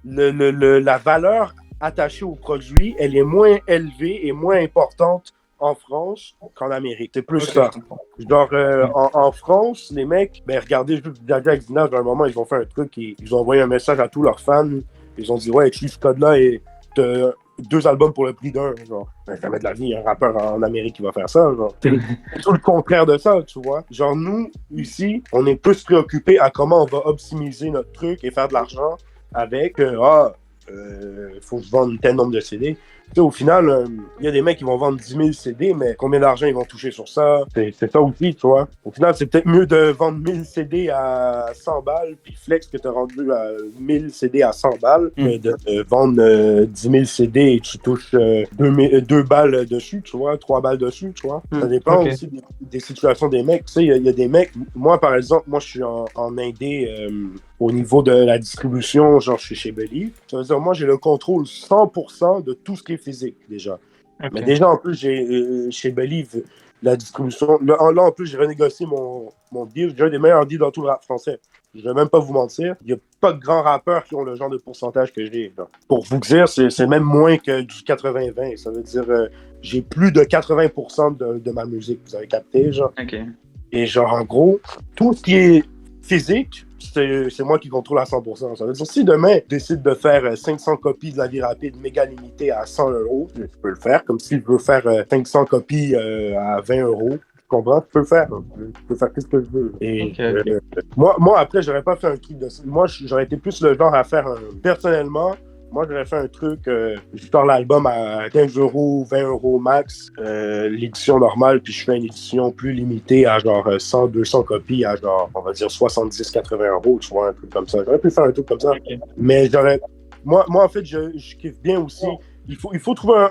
la valeur attachée au produit, elle est moins élevée et moins importante en France qu'en Amérique. C'est plus ça. Genre, en France, les mecs, regardez juste Jaja et Zina, à un moment, ils ont fait un truc, ils ont envoyé un message à tous leurs fans. Ils ont dit, ouais, utilise ce code-là et 2 albums pour le prix d'un, genre. Jamais de la vie, il y a un rappeur en Amérique qui va faire ça, genre. C'est tout le contraire de ça, tu vois. Genre, nous, ici, on est plus préoccupés à comment on va optimiser notre truc et faire de l'argent avec, faut que je vende tel nombre de CD. sais, au final, il y a des mecs qui vont vendre 10 000 CD, mais combien d'argent ils vont toucher sur ça? C'est ça aussi, tu vois. Au final, c'est peut-être mieux de vendre 1000 CD à 100 balles, puis flex que t'as rendu à 1000 CD à 100 balles, que de vendre 10 000 CD et tu touches 2 balles dessus, tu vois, 3 balles dessus, tu vois. Ça dépend aussi des situations des mecs. Tu sais, il y a des mecs, moi, par exemple, moi, je suis en indé au niveau de la distribution, genre, je suis chez Believe. Ça veut dire, moi, j'ai le contrôle 100% de tout ce qui est physique, déjà. Okay. Mais déjà, en plus, j'ai chez Believe, la distribution. Là, en plus, j'ai renégocié mon deal. J'ai un des meilleurs deals dans tout le rap français. Je vais même pas vous mentir. Il n'y a pas de grands rappeurs qui ont le genre de pourcentage que j'ai. Là. Pour vous dire, c'est même moins que du 80-20. Ça veut dire, j'ai plus de 80% de ma musique. Vous avez capté, genre. Okay. Et genre, en gros, tout ce qui est physique, c'est moi qui contrôle à 100%. Ça veut dire, si demain, je décide de faire 500 copies de La Vie Rapide méga limitée à 100 €, je peux le faire. Comme si je veux faire 500 copies à 20 €. Tu comprends? Je peux le faire. Je peux faire ce que je veux. Et moi, après, j'aurais pas fait un truc de ça. Moi, j'aurais été plus le genre à faire personnellement. Moi, j'aurais fait un truc, je sors l'album à 15 €, 20 € max, l'édition normale, puis je fais une édition plus limitée à genre 100, 200 copies à genre, on va dire 70, 80 €, tu vois, un truc comme ça. J'aurais pu faire un truc comme ça. Okay. Mais j'aurais... Moi, en fait, je kiffe bien aussi. Il faut trouver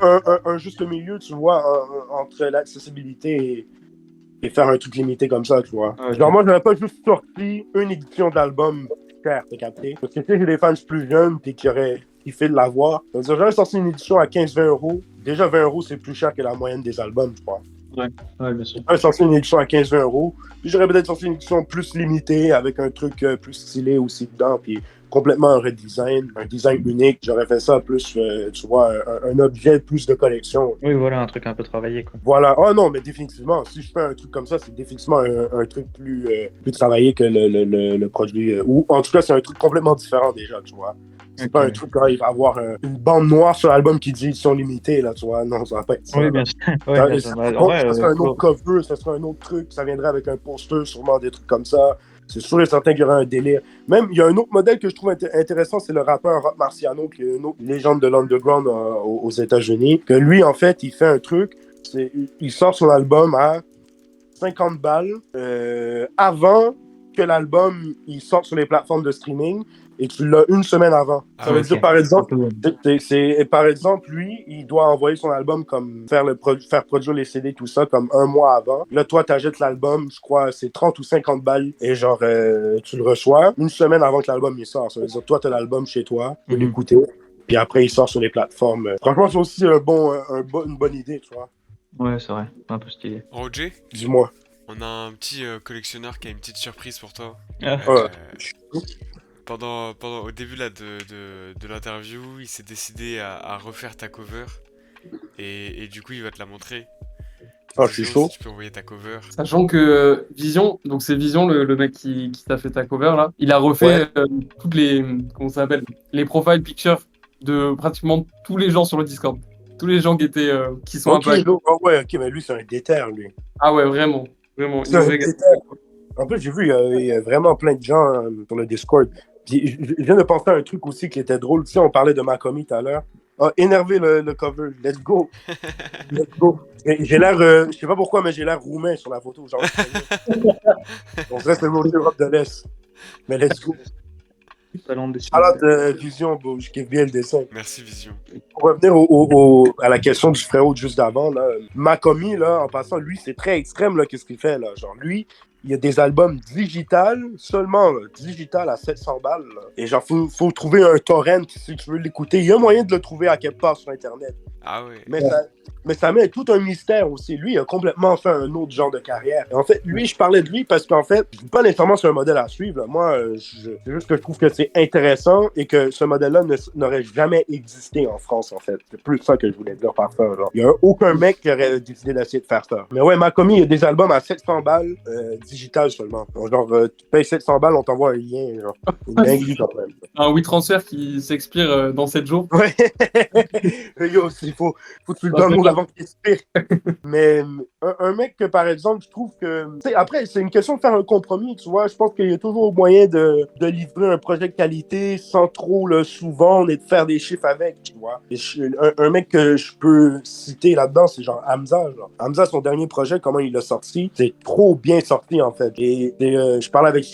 un juste milieu, tu vois, entre l'accessibilité et faire un truc limité comme ça, tu vois. Okay. Genre, moi, j'aurais pas juste sorti une édition d'album cher, t'as capté? Parce que tu sais, j'ai des fans plus jeunes, puis qui auraient kiffé de l'avoir. C'est-à-dire, j'aurais sorti une édition à 15-20 €. Déjà, 20 €, c'est plus cher que la moyenne des albums, je crois. Ouais, bien sûr. J'aurais sorti une édition à 15-20 €. Puis j'aurais peut-être sorti une édition plus limitée, avec un truc plus stylé aussi dedans, puis complètement un redesign, un design unique. J'aurais fait ça plus, tu vois, un objet plus de collection. Oui, voilà, un truc un peu travaillé, quoi. Voilà. Oh non, mais définitivement, si je fais un truc comme ça, c'est définitivement un truc plus travaillé que le produit. Ou en tout cas, c'est un truc complètement différent déjà, tu vois. C'est pas un truc quand il va avoir une bande noire sur l'album qui dit édition limitée, là, tu vois. Non, ça va pas être ça. Oui, bien sûr. Ça serait un autre cover, ça serait un autre truc, ça viendrait avec un poster, sûrement des trucs comme ça. C'est sûr et certain qu'il y aurait un délire. Même, il y a un autre modèle que je trouve intéressant, c'est le rappeur Rock Marciano, qui est une autre légende de l'underground aux États-Unis. Que lui, en fait, il fait un truc, il sort son album à 50 balles avant que l'album il sorte sur les plateformes de streaming. Et tu l'as une semaine avant. Ça veut dire, par exemple, lui, il doit envoyer son album comme faire produire les CD, tout ça, comme un mois avant. Là, toi, t'achètes l'album, je crois, c'est 30 ou 50 balles. Et genre, tu le reçois une semaine avant que l'album il sort. Ça veut dire, toi, t'as l'album chez toi, tu peux l'écouter. Puis après, il sort sur les plateformes. Franchement, c'est aussi une bonne idée, tu vois. Ouais, c'est vrai. Un peu stylé. Roger, dis-moi. On a un petit collectionneur qui a une petite surprise pour toi. Au début là, de l'interview, il s'est décidé à refaire ta cover et du coup il va te la montrer. Je suis chaud. Si tu peux envoyer ta cover. Sachant que Vision, donc c'est Vision le mec qui t'a fait ta cover là, il a refait toutes les, comment ça s'appelle, les profile pictures de pratiquement tous les gens sur le Discord. Tous les gens qui sont un peu... ok, mais lui c'est un déter, lui. Ah ouais, vraiment. C'est un déter. En plus, j'ai vu, il y a vraiment plein de gens sur le Discord. Puis, je viens de penser à un truc aussi qui était drôle. Tu sais, on parlait de Macomy tout à l'heure. Ah, énervé le cover. Let's go. Let's go. J'ai l'air, je sais pas pourquoi, mais j'ai l'air roumain sur la photo. Genre, on dirait que c'est le mot d'Europe de l'Est. Mais let's go. Alors, Vision, bon, je kiffe bien le dessin. Merci, Vision. Pour revenir à la question du frérot juste d'avant, là, Macomy, là, en passant, lui, c'est très extrême, là, qu'est-ce qu'il fait, là. Genre, lui, il y a des albums digital, seulement là, digital à 700 balles. Là. Et genre, faut trouver un torrent si tu veux l'écouter. Il y a moyen de le trouver à quelque part sur Internet. Ah oui. Mais ça met tout un mystère aussi. Lui, il a complètement fait un autre genre de carrière. Et en fait, lui, je parlais de lui parce qu'en fait, je dis pas nécessairement c'est un modèle à suivre. Là. Moi, c'est juste que je trouve que c'est intéressant et que ce modèle-là n'aurait jamais existé en France, en fait. C'est plus ça que je voulais dire par ça. Genre. Il y a aucun mec qui aurait décidé d'essayer de faire ça. Mais ouais, Macomy, il y a des albums à 700 balles, digital seulement. Donc, genre, tu payes 700 balles, on t'envoie un lien. Genre, une dinguerie quand même. Un WeTransfer qui s'expire dans 7 jours. Ouais. Yo, faut que tu le donnes avant qu'il expire. Mais un mec que, par exemple, je trouve que... Après, c'est une question de faire un compromis, tu vois. Je pense qu'il y a toujours moyen de livrer un projet de qualité sans trop le sous-vendre et de faire des chiffres avec, tu vois. Un mec que je peux citer là-dedans, c'est genre Hamza. Genre. Hamza, son dernier projet, comment il l'a sorti, c'est trop bien sorti, en fait. Et je parlais avec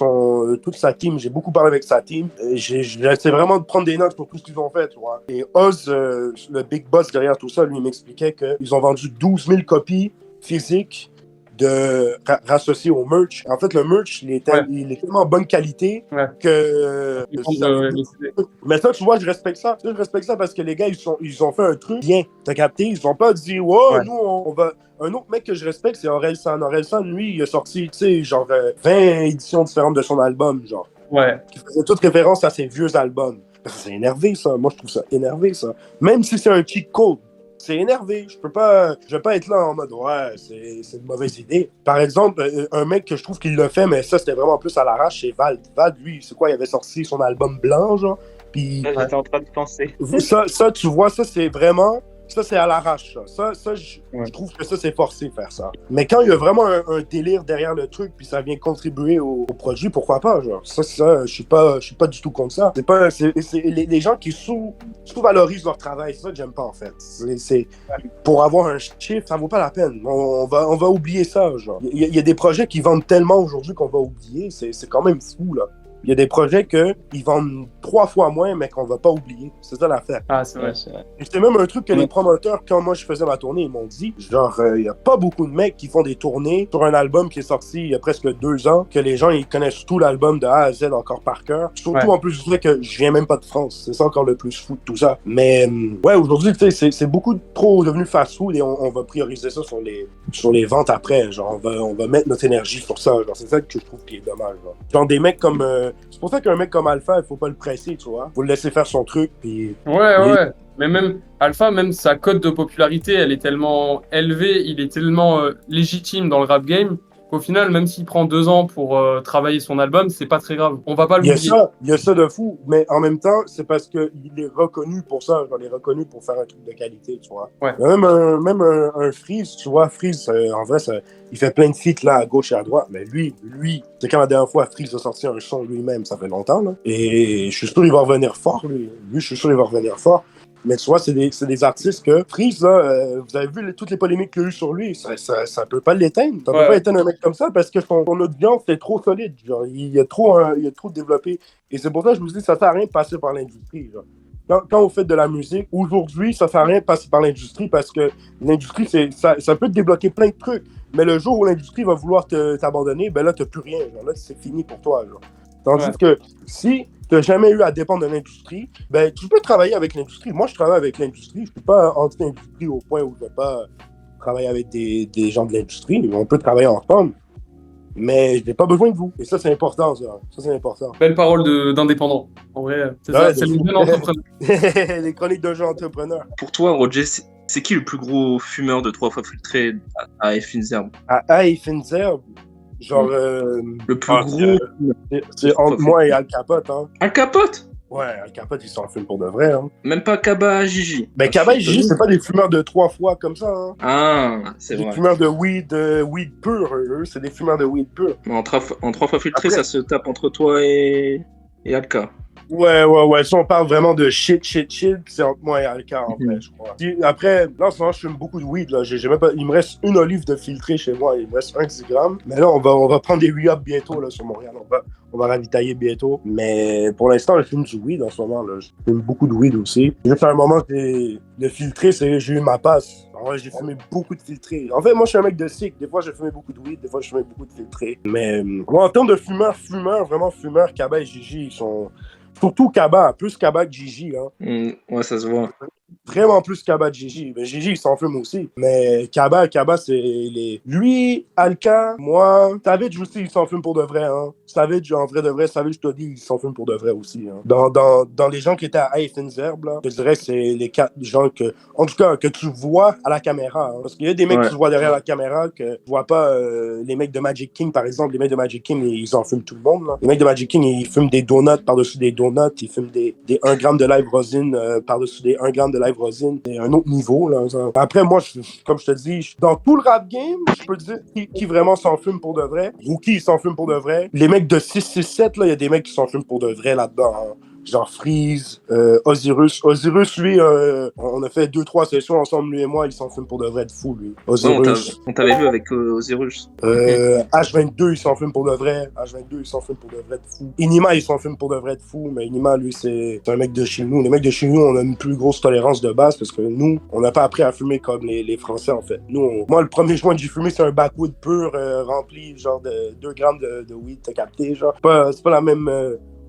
toute sa team, j'ai beaucoup parlé avec sa team. J'essaie vraiment de prendre des notes pour tout ce qu'ils ont fait, tu vois. Et Oz, le big boss derrière tout ça, lui, il m'expliquait qu'ils ont vendu 12 000 copies physique rassocié au merch. En fait, le merch, il est tellement en bonne qualité que... Mais ça, tu vois, je respecte ça. Je respecte ça parce que les gars, ils ont fait un truc bien. T'as capté? Ils ont pas dit, wow, nous, on va... Un autre mec que je respecte, c'est Orelsan. Orelsan, lui, il a sorti, tu sais, genre 20 éditions différentes de son album, genre. Ouais. Qui faisait toute référence à ses vieux albums. C'est énervé, ça. Moi, je trouve ça énervé, ça. Même si c'est un cheat code. C'est énervé. Je vais pas être là en mode ouais, c'est une mauvaise idée. Par exemple, un mec que je trouve qu'il l'a fait, mais ça c'était vraiment plus à l'arrache, c'est Vald. Vald, lui, c'est quoi? Il avait sorti son album Blanc, genre. Puis j'étais en train de penser. Ça, tu vois, ça c'est vraiment. Ça, c'est à l'arrache, ça. Je trouve que ça, c'est forcé faire ça. Mais quand il y a vraiment un délire derrière le truc, puis ça vient contribuer au produit, pourquoi pas, genre. Ça, je suis pas du tout contre ça. C'est les gens qui sous-valorisent leur travail, c'est ça que j'aime pas, en fait. Pour avoir un chiffre, ça vaut pas la peine. On va oublier ça, genre. Il y a des projets qui vendent tellement aujourd'hui qu'on va oublier. C'est quand même fou, là. Il y a des projets qu'ils vendent 3 fois moins, mais qu'on va pas oublier. C'est ça l'affaire. Ah, c'est vrai, c'est vrai. Et c'était même un truc que les promoteurs, quand moi je faisais ma tournée, ils m'ont dit, genre, il y a pas beaucoup de mecs qui font des tournées sur un album qui est sorti il y a presque 2 ans, que les gens, ils connaissent tout l'album de A à Z encore par cœur. Surtout en plus du fait que je viens même pas de France. C'est ça encore le plus fou de tout ça. Mais, ouais, aujourd'hui, tu sais, c'est beaucoup trop devenu fast-food et on va prioriser ça sur les ventes après. Genre, on va mettre notre énergie sur ça. Genre, c'est ça que je trouve qui est dommage. Genre des mecs comme... c'est pour ça qu'un mec comme Alpha, il faut pas le presser, tu vois. Faut le laisser faire son truc, puis... Ouais. Mais même Alpha, même sa cote de popularité, elle est tellement élevée, il est tellement légitime dans le rap game, qu'au final, même s'il prend 2 ans pour travailler son album, c'est pas très grave. On va pas l'oublier. Il y a ça de fou, mais en même temps, c'est parce qu'il est reconnu pour ça. Genre, il est reconnu pour faire un truc de qualité, tu vois. Ouais. Même un Freeze, tu vois, Freeze, en vrai, il fait plein de feats là, à gauche et à droite, mais lui, c'est quand la dernière fois Freeze a sorti un son lui-même, ça fait longtemps, là. Et je suis sûr qu'il va revenir fort, lui. Lui, je suis sûr qu'il va revenir fort. Mais tu vois, c'est des artistes que Freeze, là, vous avez vu toutes les polémiques qu'il y a eu sur lui, ça peut pas l'éteindre. Ça peut pas éteindre un mec comme ça parce que son audience est trop solide. Genre, il a trop développé. Et c'est pour ça que je me dis ça sert à rien de passer par l'industrie. Genre. Quand vous faites de la musique, aujourd'hui, ça sert à rien de passer par l'industrie parce que l'industrie, ça peut te débloquer plein de trucs. Mais le jour où l'industrie va vouloir t'abandonner, ben là, t'as plus rien. Genre, là, c'est fini pour toi. Genre. Tandis que si tu n'as jamais eu à dépendre de l'industrie, ben tu peux travailler avec l'industrie. Moi, je travaille avec l'industrie. Je ne suis pas anti-industrie au point où je ne vais pas travailler avec des gens de l'industrie. On peut travailler ensemble, mais je n'ai pas besoin de vous. Et ça, c'est important. Ça, c'est important. Belle parole d'indépendant. En vrai, c'est ça, c'est le jeune entrepreneur. Les chroniques d'un jeune entrepreneur. Pour toi, Roger, c'est qui le plus gros fumeur de 3 fois filtré à Finzerbe? À Finzerbe? Genre... le plus gros... C'est entre moi et Al Capote, hein. Al Capote? Ouais, Al Capote, ils s'en fument pour de vrai, hein. Même pas Kaba Gigi. Ben, Kaba et Gigi, c'est pas des fumeurs de 3 fois comme ça, hein. Ah, c'est vrai. Des fumeurs de weed pur, eux, c'est des fumeurs de weed pur. En 3 fois filtré, après, ça se tape entre toi et Alka. Ouais. Si on parle vraiment de shit, c'est entre moi et Alka, en vrai, je crois. Après, là, en ce moment, je fume beaucoup de weed, là. J'ai même pas... Il me reste une olive de filtré chez moi. Il me reste 1 10 grammes. Mais là, on va prendre des re-up bientôt, là, sur Montréal. On va ravitailler bientôt. Mais pour l'instant, je fume du weed en ce moment, là. Je fume beaucoup de weed aussi. Juste à un moment, le filtré, j'ai eu ma passe. En vrai, j'ai fumé beaucoup de filtrés. En fait, moi, je suis un mec de cycle. Des fois, j'ai fumé beaucoup de weed. Des fois, je fumais beaucoup de filtrés. Mais en termes de fumeurs, vraiment fumeurs, Kaba et Gigi, ils sont... Surtout Kaba, plus Kaba que Gigi. Hein. Ouais, ça se voit. Vraiment plus Kaba que Gigi. Mais Gigi, il s'en fume aussi. Mais Kaba, c'est les... Lui, Alka, moi, Savage aussi, il s'en fume pour de vrai. Hein. Savage, en vrai de vrai, Savage, je te dis, il s'en fume pour de vrai aussi. Hein. Dans les gens qui étaient à Finzerbe, là, je dirais que c'est les 4 gens que... En tout cas, que tu vois à la caméra. Hein. Parce qu'il y a des mecs qui se voient derrière la caméra, que tu vois pas les mecs de Magic King, par exemple. Les mecs de Magic King, ils en fument tout le monde. Là. Les mecs de Magic King, ils fument des donuts par-dessus des donuts. Ils fument des 1 gramme de live rosin par-dessus des 1 gramme de Live Rosin, c'est un autre niveau, là. Après, moi, comme je te dis, dans tout le rap game, je peux te dire qui vraiment s'en fume pour de vrai. Rookie, il s'en fume pour de vrai. Les mecs de 667, là, il y a des mecs qui s'en fument pour de vrai là-dedans, hein. Genre Freeze, Ozyrus. Ozyrus, lui, on a fait 2-3 sessions ensemble, lui et moi, il s'en fume pour de vrai de fou, lui. Ozyrus. On t'avait vu avec Ozyrus. H22, il s'en fume pour de vrai. H22, il s'en fume pour de vrai de fou. Inima, il s'en fume pour de vrai de fou, mais Inima, lui, c'est un mec de chez nous. Les mecs de chez nous, on a une plus grosse tolérance de base parce que nous, on n'a pas appris à fumer comme les Français, en fait. Nous, moi, le premier joint que j'ai fumé, c'est un backwood pur rempli, genre de 2 grammes de weed, t'as capté, genre. C'est pas la même...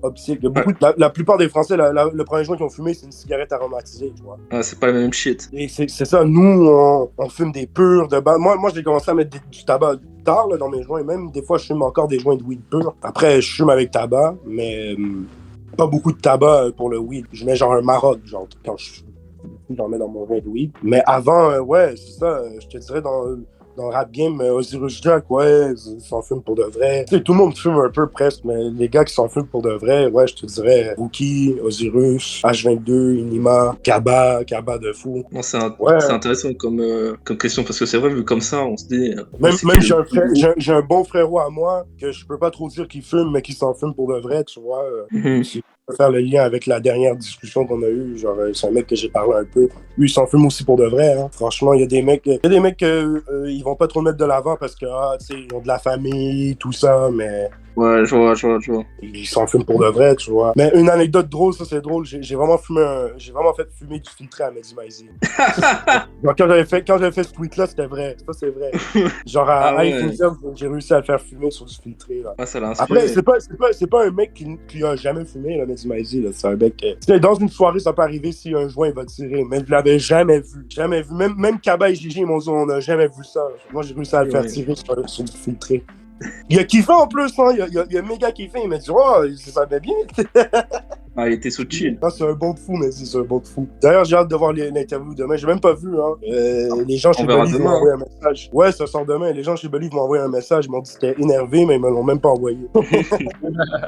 optique. Il y a beaucoup la plupart des Français, le premier joint qu'ils ont fumé, c'est une cigarette aromatisée, tu vois. Ah, c'est pas la même shit. Et c'est ça, nous, on fume des purs de base. Moi, j'ai commencé à mettre du tabac tard là, dans mes joints, et même des fois, je fume encore des joints de weed pur. Après, je fume avec tabac, mais pas beaucoup de tabac pour le weed. Je mets genre un Maroc, genre, quand j'en mets dans mon joint de weed. Mais avant, ouais, c'est ça, je te dirais dans le rap game, Ozyrus Jack, ouais, ils s'en fument pour de vrai. Tu sais, tout le monde fume un peu presque, mais les gars qui s'en fument pour de vrai, ouais, je te dirais Rookie, Ozyrus, H22, Inima, Kaba de fou. Non, c'est intéressant comme question, parce que c'est vrai, vu comme ça, on se dit... Même j'ai un bon frérot à moi, que je peux pas trop dire qu'il fume, mais qui s'en fume pour de vrai, tu vois. Je peux faire le lien avec la dernière discussion qu'on a eue, genre, c'est un mec que j'ai parlé un peu. Lui, il s'en fume aussi pour de vrai, hein. Franchement, il y a des mecs ils vont pas trop le mettre de l'avant parce que, tu sais, ils ont de la famille, tout ça, mais... Ouais, je vois. Ils s'en fument pour de vrai, tu vois. Mais une anecdote drôle, ça c'est drôle, j'ai vraiment fait fumer du filtré à Mehdi Maizi. Genre, quand j'avais fait ce tweet-là, c'était vrai. Ça, c'est vrai. Genre, à Infinitium, j'ai réussi à le faire fumer sur du filtré, là. Ah, ça l'a inspiré. Après, c'est pas un mec qui a jamais fumé, là, Mehdi Maizi, là. C'est un mec... dans une soirée, ça peut arriver si un joint, il va tirer. Mais je l'avais jamais vu. Jamais vu. Même Kaba et Gigi, ils m'ont dit, on n'a jamais vu ça. Moi, j'ai réussi à le faire tirer sur du filtré. Il a kiffé en plus, hein. Il a méga kiffé. Il m'a dit, oh, ça va bien. Ah, il était sous chill. Ah, c'est un bon de fou, mais c'est un bon de fou. D'ailleurs, j'ai hâte de voir l'interview demain. J'ai même pas vu, hein. Les gens chez Believe m'ont envoyé un message. Ouais, ça sort demain. Les gens chez Believe m'ont envoyé un message. Ils m'ont dit que c'était énervé, mais ils me l'ont même pas envoyé.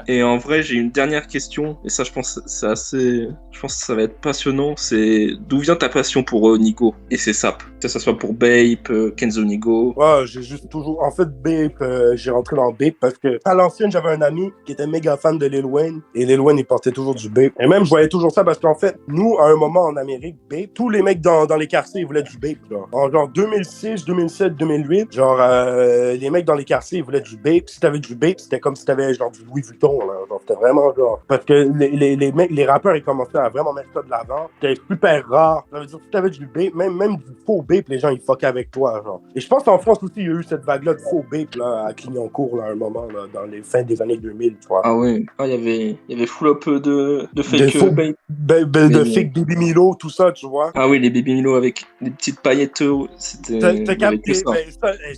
Et en vrai, j'ai une dernière question. Et ça, je pense que ça va être passionnant. C'est d'où vient ta passion pour Nigo et ses saps? Que ça soit pour Bape, Kenzo Nigo. Ouais, j'ai juste toujours. En fait, Bape, j'ai rentré dans Bape parce que à l'ancienne, j'avais un ami qui était méga fan de Lil Wayne. Et Lil Wayne, il portait toujours du Bape. Et même, je voyais toujours ça parce qu'en fait, nous, à un moment en Amérique, Bape, tous les mecs dans les quartiers, ils voulaient du Bape, là. En genre 2006, 2007, 2008, genre, les mecs dans les quartiers, ils voulaient du Bape. Si t'avais du Bape, c'était comme si t'avais genre du Louis Vuitton, là. Genre, c'était vraiment genre. Parce que les mecs, les rappeurs, ils commençaient à vraiment mettre ça de l'avant. C'était super rare. Ça veut dire, si t'avais du Bape, même du faux Bape, les gens, ils fuckaient avec toi, genre. Et je pense qu'en France aussi, il y a eu cette vague-là de faux Bape, là, à Clignancourt, là, à un moment, là, dans les fins des années 2000, tu vois. Ah ouais. Ah, il y avait full up de fake Bape. De fake Baby Milo, tout ça, tu vois. Ah oui, les Baby Milo avec les petites paillettes, c'était... T'as capté, ça,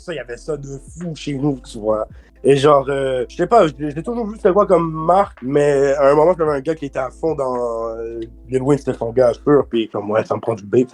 il y avait ça de fou chez nous, tu vois. Et genre, je sais pas, j'ai toujours vu c'était quoi comme marque, mais à un moment, j'avais un gars qui était à fond dans Lil Wayne, c'était son gars pur, puis comme, ouais, ça me prend du Bape.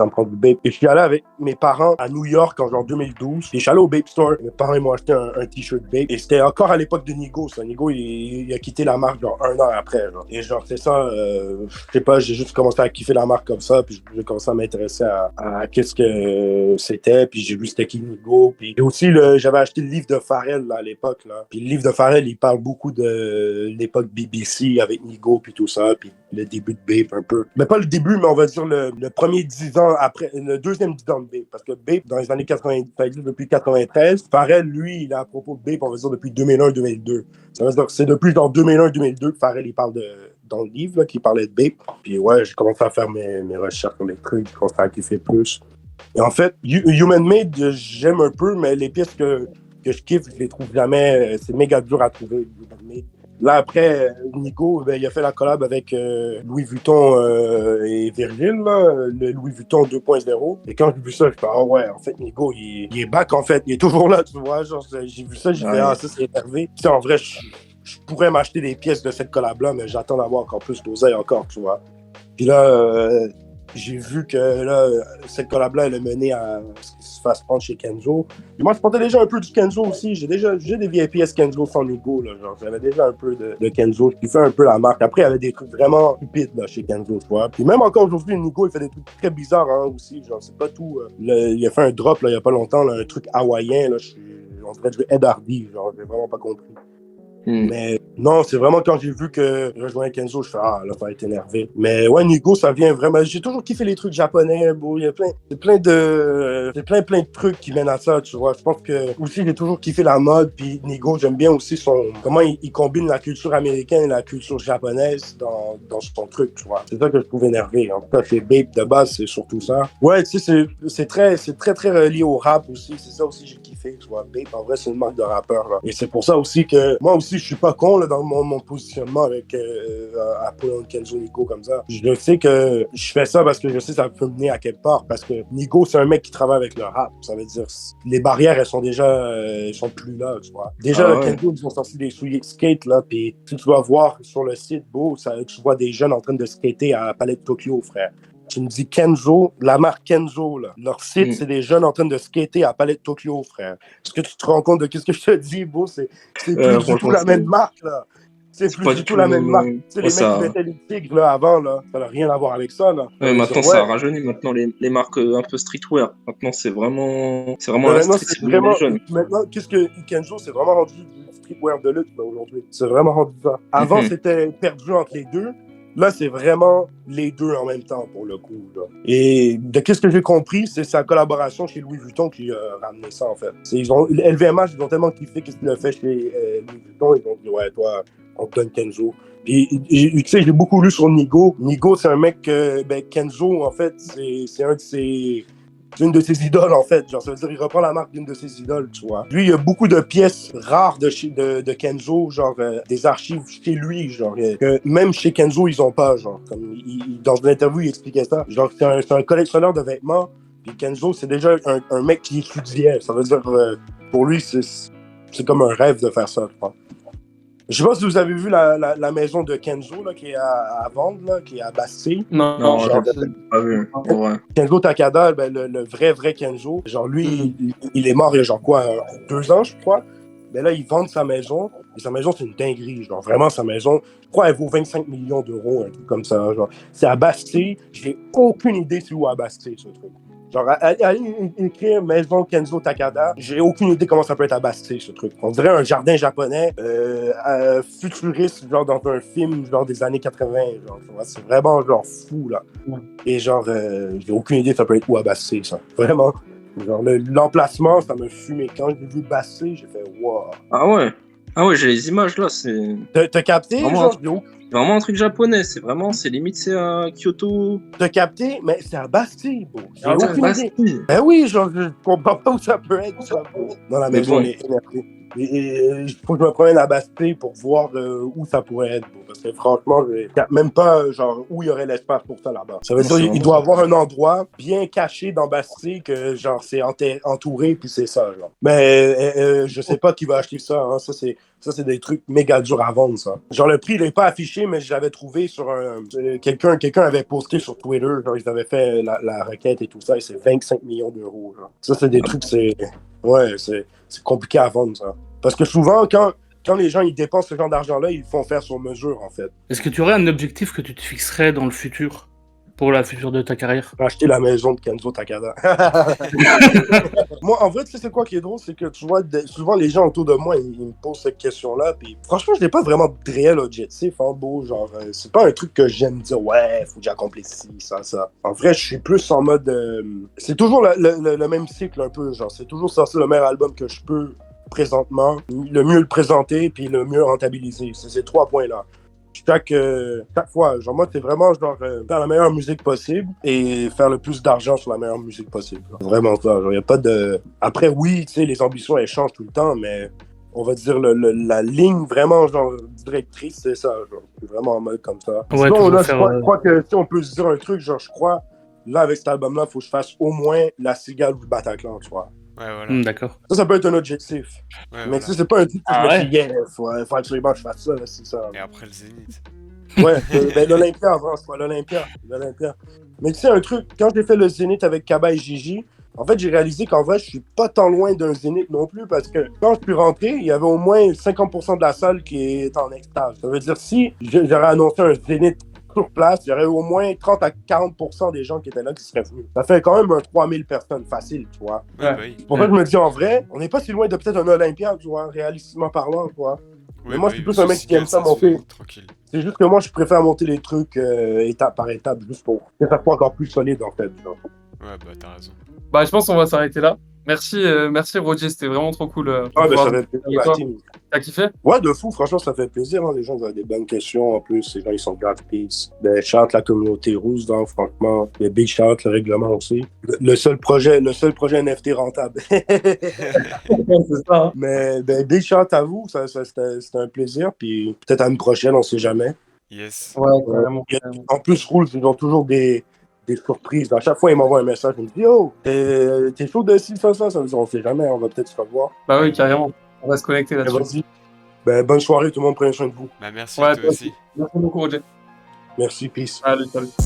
Et je suis allé avec mes parents à New York en genre 2012, et je suis allé au Bape Store. Mes parents, ils m'ont acheté un t-shirt Bape, et c'était encore à l'époque de Nigo, ça. Nigo, il a quitté la marque genre 1 an après, genre. Et genre, c'est ça, je sais pas, j'ai juste commencé à kiffer la marque comme ça, puis j'ai commencé à m'intéresser à qu'est-ce que c'était, puis j'ai vu c'était qui Nigo, puis aussi, j'avais acheté le livre de Pharrell, là, à l'époque, là. Puis le livre de Pharrell, il parle beaucoup de l'époque BBC avec Nigo puis tout ça, puis le début de Bape un peu. Mais pas le début, mais on va dire le premier 10 ans après, le deuxième 10 ans de Bape. Parce que Bape, dans les années 80, depuis 93, Pharrell, lui, il a à propos de Bape, on va dire depuis 2001-2002. Ça veut dire que c'est depuis dans 2001-2002 que Pharrell, il parle dans le livre, là, qu'il parlait de Bape. Puis ouais, j'ai commencé à faire mes recherches sur les trucs, j'ai commencé à kiffer plus. Et en fait, Human Made, j'aime un peu, mais les pièces que je kiffe, je les trouve jamais. C'est méga dur à trouver. Là, après, Nigo, ben, il a fait la collab avec Louis Vuitton et Virgil, là, le Louis Vuitton 2.0. Et quand j'ai vu ça, je fais, ah ouais, en fait, Nigo, il est back, en fait. Il est toujours là, tu vois. Genre, j'ai vu ça, j'ai fait, ah, ça, c'est énervé. Tu sais, en vrai, je pourrais m'acheter des pièces de cette collab-là, mais j'attends d'avoir encore plus d'oseille encore, tu vois. Puis là, j'ai vu que là, cette collab-là, elle a mené à ce qu'il se fasse prendre chez Kenzo. Et moi, je portais déjà un peu du Kenzo aussi. J'ai des vieilles pièces Kenzo sans Nigo, là. Genre, j'avais déjà un peu de Kenzo, qui fait un peu la marque. Après, il y avait des trucs vraiment stupides, là, chez Kenzo, tu vois. Puis même encore aujourd'hui, Nigo, il fait des trucs très bizarres, hein, aussi. Genre, c'est pas tout. Il a fait un drop, là, il y a pas longtemps, là, un truc hawaïen, là. On dirait du Ed Hardy, genre, j'ai vraiment pas compris. Mais non, c'est vraiment quand j'ai vu que je rejoignais Kenzo, je fais ah, là, ça va être énervé. Mais ouais, Nigo, ça vient vraiment. J'ai toujours kiffé les trucs japonais, bro. Il y a plein de trucs qui mènent à ça, tu vois. Je pense que aussi, j'ai toujours kiffé la mode. Puis Nigo, j'aime bien aussi comment il combine la culture américaine et la culture japonaise dans son truc, tu vois. C'est ça que je trouve énervé. En tout cas, chez Bape, de base, c'est surtout ça. Ouais, tu sais, c'est très relié au rap aussi. C'est ça aussi, j'ai kiffé, tu vois. Bape, en vrai, c'est une marque de rappeur, là. Et c'est pour ça aussi que moi aussi, je suis pas con là, dans mon positionnement avec Apollon, Kenzo, Nigo comme ça. Je sais que je fais ça parce que je sais que ça peut mener à quelque part. Parce que Nigo, c'est un mec qui travaille avec le rap. Ça veut dire les barrières, elles sont déjà sont plus là, tu vois. Déjà, Kenzo, ils ont sorti des souliers de skate, là. Puis si tu vas voir sur le site, beau, tu vois des jeunes en train de skater à Palais de Tokyo, frère. Tu me dis Kenzo, la marque Kenzo, là. Leur site, c'est des jeunes en train de skater à Palais de Tokyo, frère. Est-ce que tu te rends compte de ce que je te dis, beau? C'est plus du tout la même marque, là. C'est plus du tout la même marque. Tu sais, les mecs qui mettaient les tigres, là, avant, là, ça n'a rien à voir avec ça, là. Maintenant, ça a rajeuni. Maintenant, les marques un peu streetwear. Maintenant, c'est vraiment vraiment jeunes. Maintenant, qu'est-ce que Kenzo, c'est vraiment rendu du streetwear de luxe, là, aujourd'hui. C'est vraiment rendu ça. Avant, c'était perdu entre les deux. Là, c'est vraiment les deux en même temps, pour le coup, là. Et de qu'est-ce que j'ai compris, c'est sa collaboration chez Louis Vuitton qui a ramené ça, en fait. LVMH, ils ont tellement kiffé qu'est-ce qu'il a fait chez Louis Vuitton, ils ont dit, ouais, toi, on te donne Kenzo. Et tu sais, j'ai beaucoup lu sur Nigo. Nigo, c'est un mec Kenzo, en fait, c'est une de ses idoles, en fait. Genre, ça veut dire il reprend la marque d'une de ses idoles, tu vois. Lui, il y a beaucoup de pièces rares de Kenzo, genre des archives chez lui, genre que même chez Kenzo, ils ont pas, genre. Comme dans une interview, il expliquait ça. Genre, c'est un collectionneur de vêtements. Puis Kenzo, c'est déjà un mec qui étudiait. Ça veut dire, pour lui, c'est comme un rêve de faire ça, je pense. Je sais pas si vous avez vu la maison de Kenzo là, qui est à vendre, là, qui est à Bastille. Non, j'ai pas vu. Ouais. Kenzo Takada, le vrai Kenzo, genre lui, il est mort il y a genre quoi, 2 ans, je crois. Mais là, ils vendent sa maison. Et sa maison, c'est une dinguerie. Genre, vraiment, sa maison, je crois, elle vaut 25 millions d'euros, un truc comme ça. Genre, c'est à Bastille. J'ai aucune idée c'est où à Bastille, ce truc. Genre, allez écrire Maison Kenzo Takada, j'ai aucune idée comment ça peut être à Bastille, ce truc. On dirait un jardin japonais futuriste, genre dans un film genre des années 80. Genre, c'est vraiment genre fou, là. Et genre, j'ai aucune idée ça peut être où à Bastille, ça. Vraiment. Genre, l'emplacement, ça me fumait. Quand j'ai vu Bastille, j'ai fait wow. Ah ouais, j'ai les images là, c'est. T'as capté, vraiment genre, vraiment un truc japonais, c'est limite c'est à Kyoto. T'as capté, mais c'est à Bastille, bro. J'ai aucune idée. Ben oui, genre, je comprends pas où ça peut être, ça, bro. Dans la maison, elle est énervée. Et il faut que je me promène à Bastille pour voir où ça pourrait être, bro. Parce que franchement, je capte même pas, genre, où il y aurait l'espace pour ça là-bas. Ça veut dire qu'il doit y avoir un endroit bien caché dans Bastille que, genre, c'est entouré, puis c'est ça, genre. Mais je sais pas qui va acheter ça, hein. Ça, c'est des trucs méga durs à vendre, ça. Genre, le prix, il n'est pas affiché, mais je l'avais trouvé sur quelqu'un avait posté sur Twitter, genre, ils avaient fait la requête et tout ça, et c'est 25 millions d'euros, genre. Ça, c'est des trucs, c'est compliqué à vendre, ça. Parce que souvent, quand les gens, ils dépensent ce genre d'argent-là, ils le font faire sur mesure, en fait. Est-ce que tu aurais un objectif que tu te fixerais dans le futur, pour la future de ta carrière? Acheter la maison de Kenzo Takada. Moi, en vrai, tu sais, c'est quoi qui est drôle? C'est que tu vois, souvent, les gens autour de moi, ils me posent cette question-là. Puis franchement, je n'ai pas vraiment de réel objectif, hein, beau. Genre, c'est pas un truc que j'aime dire, ouais, faut que j'accomplisse ci, ça. En vrai, je suis plus en mode. C'est toujours le même cycle, un peu. Genre, c'est toujours sortir le meilleur album que je peux présentement, le mieux le présenter, puis le mieux rentabiliser. C'est ces 3 points-là. Chaque fois, genre moi, c'est vraiment genre faire la meilleure musique possible et faire le plus d'argent sur la meilleure musique possible. Genre. Vraiment ça. Genre, y a pas de. Après, oui, tu sais, les ambitions, elles changent tout le temps, mais on va dire la ligne vraiment genre directrice, c'est ça. Genre, c'est vraiment en mode comme ça. Ouais, sinon, là, je crois que si on peut se dire un truc, genre, je crois, là, avec cet album-là, il faut que je fasse au moins La Cigale ou le Bataclan, tu vois. Ouais, voilà. D'accord. Ça peut être un objectif. Ouais, mais voilà. tu sais, c'est pas un truc que je me dis, yeah, faut absolument que je fasse ça, là, c'est ça. Et après le Zénith. Ouais, l'Olympia avant, c'est pas l'Olympia. Mais tu sais, un truc, quand j'ai fait le Zénith avec Kaba et Gigi, en fait, j'ai réalisé qu'en vrai, je suis pas tant loin d'un Zénith non plus parce que quand je suis rentré, il y avait au moins 50% de la salle qui est en extase. Ça veut dire, si j'aurais annoncé un Zénith sur place, il y aurait au moins 30 à 40% des gens qui étaient là qui seraient venus. Ça fait quand même un 3000 personnes facile, tu vois. Ouais, bah oui. C'est pour ça que je me dis, en vrai, on n'est pas si loin de peut-être un Olympia, tu vois, réalistiquement parlant, tu vois. Mais moi, je suis plus un mec qui aime ça monter. Tranquille. C'est juste que moi, je préfère monter les trucs étape par étape, juste pour que ça soit encore plus solide, en fait. Genre. Ouais, bah t'as raison. Bah, je pense qu'on va s'arrêter là. Merci, merci Roger, c'était vraiment trop cool. Ah, ben ça fait plaisir, la team. T'as kiffé? Ouais, de fou, franchement, ça fait plaisir. Hein. Les gens ont des bonnes questions. En plus, les gens, ils sont gratis. Ben, shout la communauté rousse, donc, franchement. Les big shout, le règlement aussi. Le seul projet NFT rentable. C'est ça. Hein. Mais ben, big shout à vous, c'était un plaisir. Puis peut-être à une prochaine, on sait jamais. Yes. Ouais, carrément. En plus, Rules, ils ont toujours des surprises. À chaque fois, ils m'envoient un message. Ils me disent, oh, t'es chaud de ci, ça. Ça veut dire, on sait jamais, on va peut-être se revoir. Bah oui, carrément. On va se connecter là-dessus. Vas-y. Ben, bonne soirée, tout le monde, prenez soin de vous. Bah merci, Ouais, toi aussi. Merci beaucoup, Roger. Merci, peace. Salut, salut.